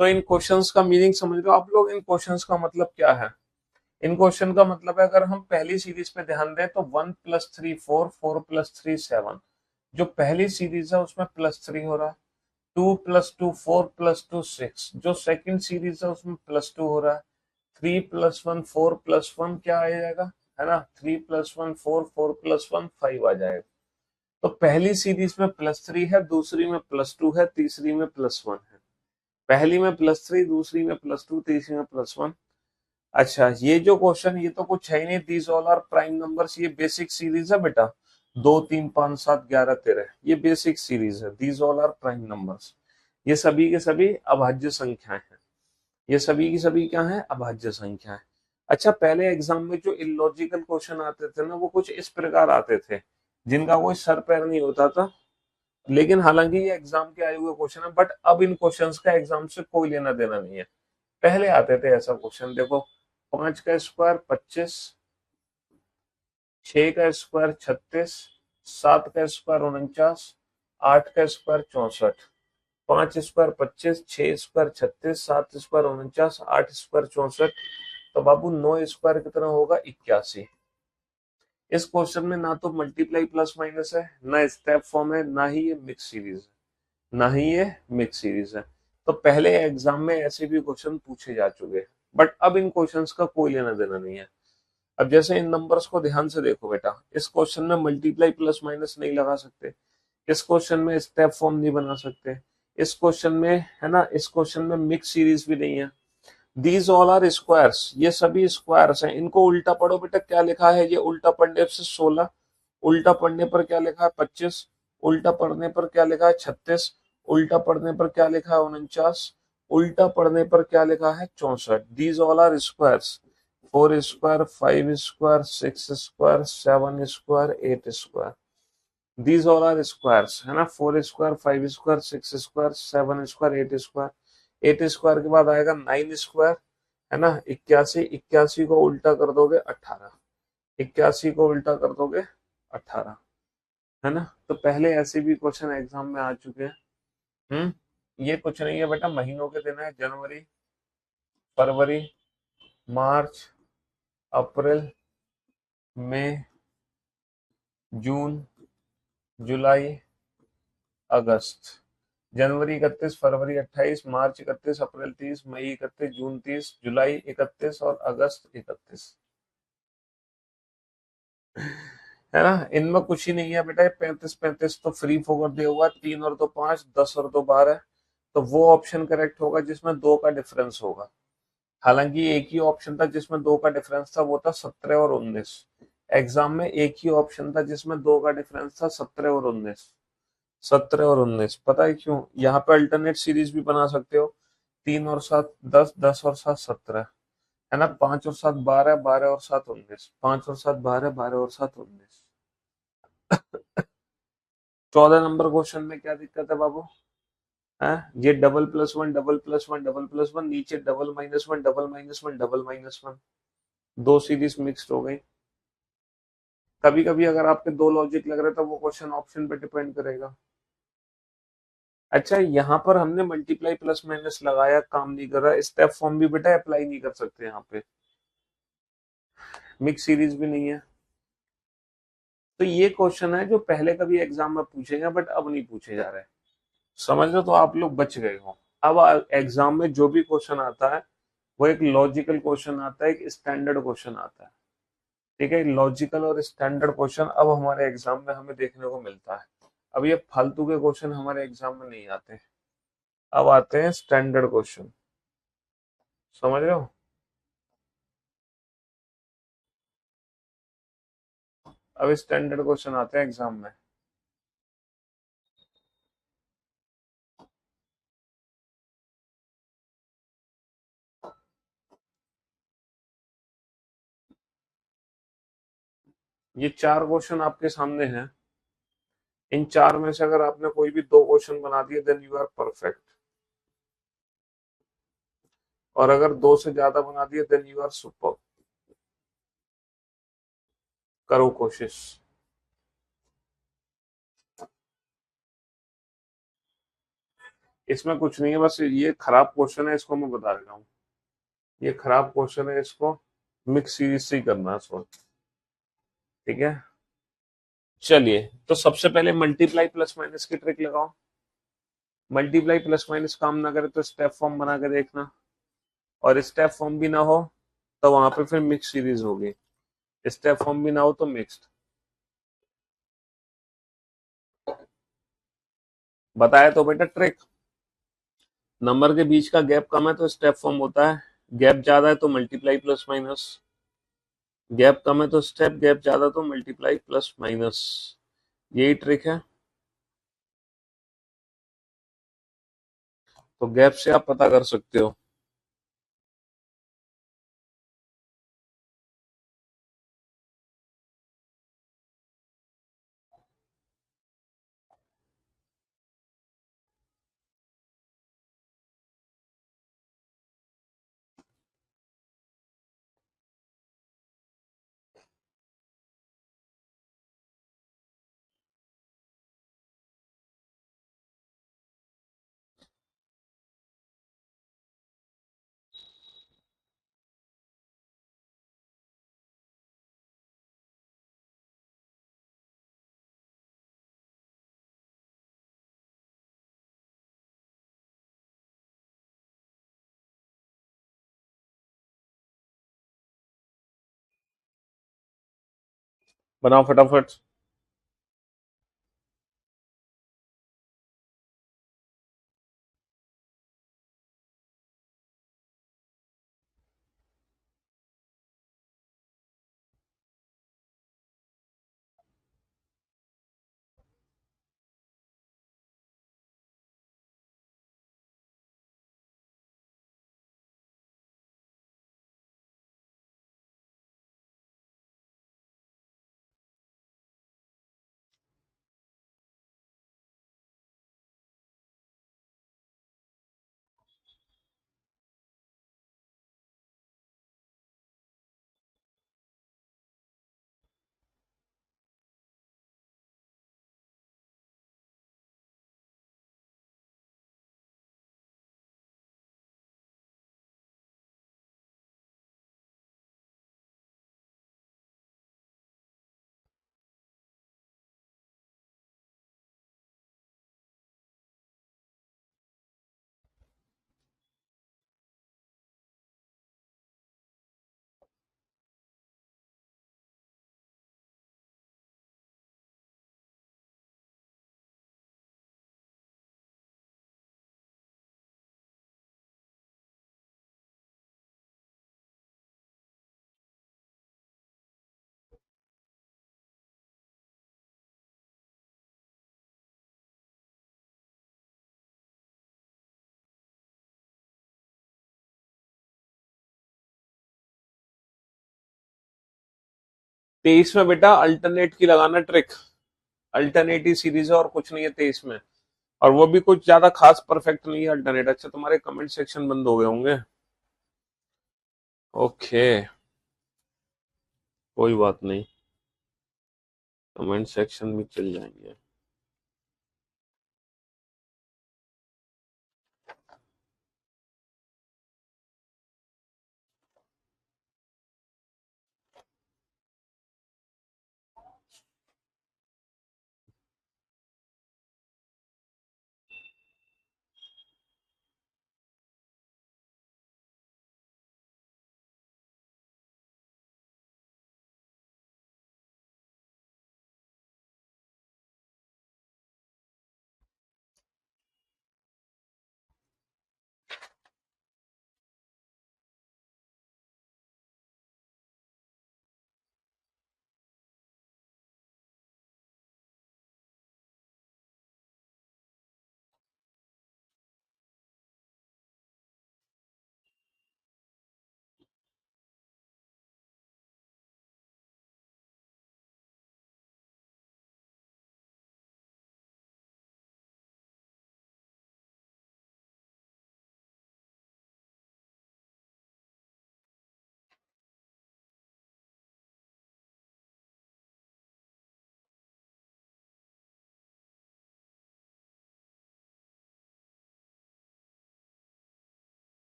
तो इन क्वेश्चंस का मीनिंग समझ लो आप लोग, इन क्वेश्चंस का मतलब क्या है। इन क्वेश्चन का मतलब है, अगर हम पहली सीरीज पे ध्यान दें तो 1 + 3 4, 4 + 3 7। जो पहली सीरीज है उसमें +3 हो रहा है। 2 + 2 4 + 2 6। जो सेकंड सीरीज है उसमें +2 हो रहा है। 3 + 1 4 + 1 क्या आ जाएगा, है ना, 3 + 1 4, 4 + 1 5 आ जाएगा। तो पहली सीरीज में +3 है, दूसरी में +2 है, तीसरी में +1 है। पहली में +3, दूसरी में +2, तीसरी में +1। अच्छा, ये जो क्वेश्चन ये तो कुछ है ही नहीं, these all are prime numbers, ये बेसिक सीरीज है बेटा। 2 3 5 7 11 13, ये बेसिक सीरीज है। These all are prime numbers, ये सभी के सभी अभाज्य संख्याएं हैं। ये सभी की सभी क्या है, अभाज्य संख्याएं। अच्छा, पहले एग्जाम में जो इलॉजिकल क्वेश्चन आते थे ना, वो कुछ इस प्रकार आते थे, जिनका कोई सर पैर नहीं होता था। लेकिन हालांकि ये एग्जाम के आए हुए क्वेश्चन है, बट अब इन क्वेश्चंस का एग्जाम से कोई लेना देना नहीं है। पहले आते थे ऐसा क्वेश्चन, देखो 5 का स्क्वायर 25, 6 का स्क्वायर 36, 7 का स्क्वायर 49, 8 का square 64। 5 square 25, 6 square 36, 7 square 49, 8 square 64। तो बाबू 9 स्क्वायर कितना होगा, 81। इस क्वेश्चन में ना तो मल्टीप्लाई प्लस माइनस है, ना स्टेप फॉर्म है, ना ही ये मिक्स सीरीज है, ना ही ये मिक्स सीरीज है। तो पहले एग्जाम में ऐसे भी क्वेश्चन पूछे जा चुके हैं, बट अब इन क्वेश्चंस का कोई लेना देना नहीं है। अब जैसे इन नंबर्स को ध्यान से देखो बेटा, इस क्वेश्चन में मल्टीप्लाई प्लस माइनस नहीं लगा सकते, इस क्वेश्चन में स्टेप फॉर्म नहीं बना सकते, इस क्वेश्चन में, है ना, इस क्वेश्चन में मिक्स सीरीज भी नहीं है। दीज ऑल आर स्क्वायर्स, ये सभी स्क्वायर्स हैं। इनको उल्टा पढ़ो बेटा, क्या लिखा है, ये उल्टा पढ़ने से 16, उल्टा पढ़ने पर क्या लिखा है 25, उल्टा पढ़ने पर क्या लिखा है 36, उल्टा पढ़ने पर क्या लिखा है 49, उल्टा पढ़ने पर क्या लिखा है 64। These all are squares, 4 square 5 square 6 square 7 square 8 square. These all are squares, है ना, 4 square 5 square 6 square 7 square 8 square. 8 square के बाद आएगा 9 स्क्वायर, है ना, 81। 81 को उल्टा कर दोगे 18, 81 को उल्टा कर दोगे 18, है ना। तो पहले ऐसे भी क्वेश्चन एग्जाम में आ चुके हैं। ये कुछ नहीं है बेटा, महीनों के दिन है, जनवरी, फरवरी, मार्च, अप्रैल, मई, जून, जुलाई, अगस्त। जनवरी 31, फरवरी 28, मार्च 31, अप्रैल 30, मई 31, जून 30, जुलाई 31 और अगस्त 31। है ना, इनमें कुछ ही नहीं है बेटा। 35 35 तो फ्री फोकट दिया हुआ, 3 और 2 5, 10 और 2 12। तो वो ऑप्शन करेक्ट होगा जिसमें 2 का डिफरेंस होगा। हालांकि एक ही ऑप्शन था जिसमें 2 का डिफरेंस था, वो था 17 और 19। एग्जाम में एक ही ऑप्शन था जिसमें 2 का डिफरेंस था, 17 और 19। 17 और 19, पता है क्यों, यहाँ पे अल्टरनेट सीरीज भी बना सकते हो। 3 और 7 10, 10 और 7 17, है ना, 5 और 7 12, 12 और 7 19, 5 और 7 12, 12 और 7 19। 14 नंबर क्वेश्चन में क्या दिक्कत है बाबू, है, ये double plus one double plus one double plus one, नीचे डबल -1 डबल -1 डबल -1, दो सीरीज मिक्स्ड हो गई। कभी कभी अगर आपके दो लॉजिक लग रहे तो वो क्वेश्चन ऑप्शन पे डिपेंड करेगा। अच्छा, यहाँ पर हमने मल्टीप्लाई प्लस माइनस लगाया, काम नहीं कर रहा। स्टेप फॉर्म भी बेटा अप्लाई नहीं कर सकते यहाँ पे, मिक्स सीरीज भी नहीं है। तो ये क्वेश्चन है जो पहले कभी एग्जाम में पूछे गए बट अब नहीं पूछे जा रहे। समझ लो, तो आप लोग बच गए हो। अब एग्जाम में जो भी क्वेश्चन आता है वो एक लॉजिकल क्वेश्चन आता है, एक स्टैंडर्ड क्वेश्चन आता है। ठीक है, लॉजिकल और स्टैंडर्ड क्वेश्चन अब हमारे एग्जाम में हमें देखने को मिलता है। अब ये फालतू के क्वेश्चन हमारे एग्जाम में नहीं आते, अब आते हैं स्टैंडर्ड क्वेश्चन। समझ रहे हो? अब स्टैंडर्ड क्वेश्चन आते हैं एग्जाम में। ये चार क्वेश्चन आपके सामने हैं। इन चार में से अगर आपने कोई भी दो क्वेश्चन बना दिए देन यू आर परफेक्ट, और अगर दो से ज्यादा बना दिए देन यू आर सुपर। करो कोशिश। इसमें कुछ नहीं है, बस ये खराब क्वेश्चन है, इसको मैं बता रहा हूँ। ये खराब क्वेश्चन है, इसको मिक्स सीरीज से ही करना है सॉल्व। ठीक है, चलिए तो सबसे पहले मल्टीप्लाई प्लस माइनस की ट्रिक लगाओ। मल्टीप्लाई प्लस माइनस काम ना करे तो स्टेप फॉर्म बना के देखना, और स्टेप फॉर्म भी ना हो तो वहां पे फिर मिक्स सीरीज होगी। स्टेप फॉर्म भी ना हो तो मिक्स्ड। बताया तो बेटा ट्रिक। नंबर के बीच का गैप कम है तो स्टेप फॉर्म होता है, गैप ज्यादा है तो मल्टीप्लाई प्लस माइनस, गैप कम है तो स्टेप, गैप ज्यादा तो मल्टीप्लाई प्लस माइनस। यही ट्रिक है। तो गैप से आप पता कर सकते हो। बनाओ फटाफट। तेईस में बेटा अल्टरनेट की लगाना ट्रिक। अल्टरनेट ही सीरीज है और कुछ नहीं है तेईस में, और वो भी कुछ ज्यादा खास परफेक्ट नहीं है अल्टरनेट। अच्छा तुम्हारे कमेंट सेक्शन बंद हो गए होंगे। ओके, कोई बात नहीं, कमेंट सेक्शन भी चल जाएंगे।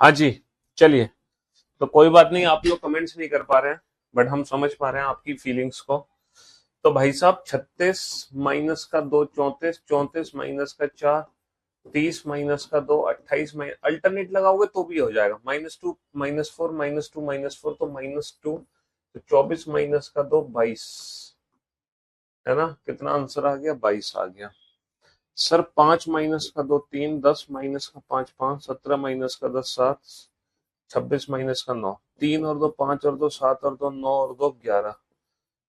हाँ जी, चलिए। तो कोई बात नहीं, आप लोग कमेंट्स नहीं कर पा रहे हैं, बट हम समझ पा रहे हैं आपकी फीलिंग्स को। तो भाई साहब 36 माइनस का 2 34, 34 माइनस का 4 30 माइनस का 2 28, अल्टरनेट लगाओगे तो भी हो जाएगा। -2 -4 -2 -4 तो -2, तो 24 माइनस का 2 22, है ना? कितना आंसर आ गया? 22 आ गया। सर 5 माइनस का 2 3, 10 माइनस का 5 5, 17 माइनस का 10 7, 26 माइनस का 9, 3 और 2 5 और 2 7 और 2 9 और 2 11,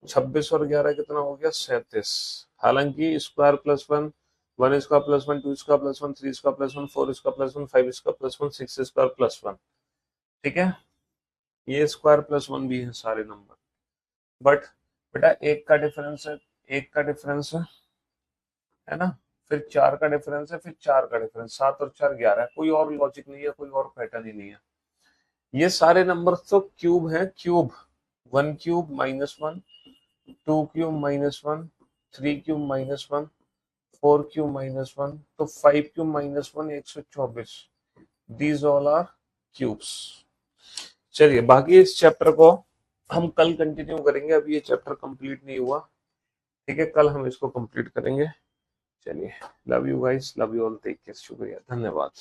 26 और 11 कितना हो गया? 37। हालांकि स्क्वायर प्लस वन, वन इसका प्लस वन, टू इसका प्लस वन, थ्री इसका प्लस वन, फोर इसका प्लस वन, फाइव इसका plus one, six square plus one, ठीक है? ये स्क्वायर प्लस वन भी है सारे नंबर, बट बेटा एक का डिफरेंस है, एक का डिफरेंस है ना? फिर चार का डिफरेंस है, फिर चार का डिफरेंस, 7 और 4 11, कोई और लॉजिक नहीं है, कोई और पैटर्न ही नहीं है। ये सारे नंबर तो क्यूब है, cube, 1 cube -1, 2 cube -1, 3 cube -1, 4 cube -1, तो 5 cube -1 124, these all are cubes. चलिए बाकी इस चैप्टर को हम कल कंटिन्यू करेंगे, अभी ये चैप्टर कंप्लीट नहीं हुआ, ठीक है? कल हम इसको कंप्लीट करेंगे। चलिए, love you guys, love you all, take care, शुक्रिया, धन्यवाद।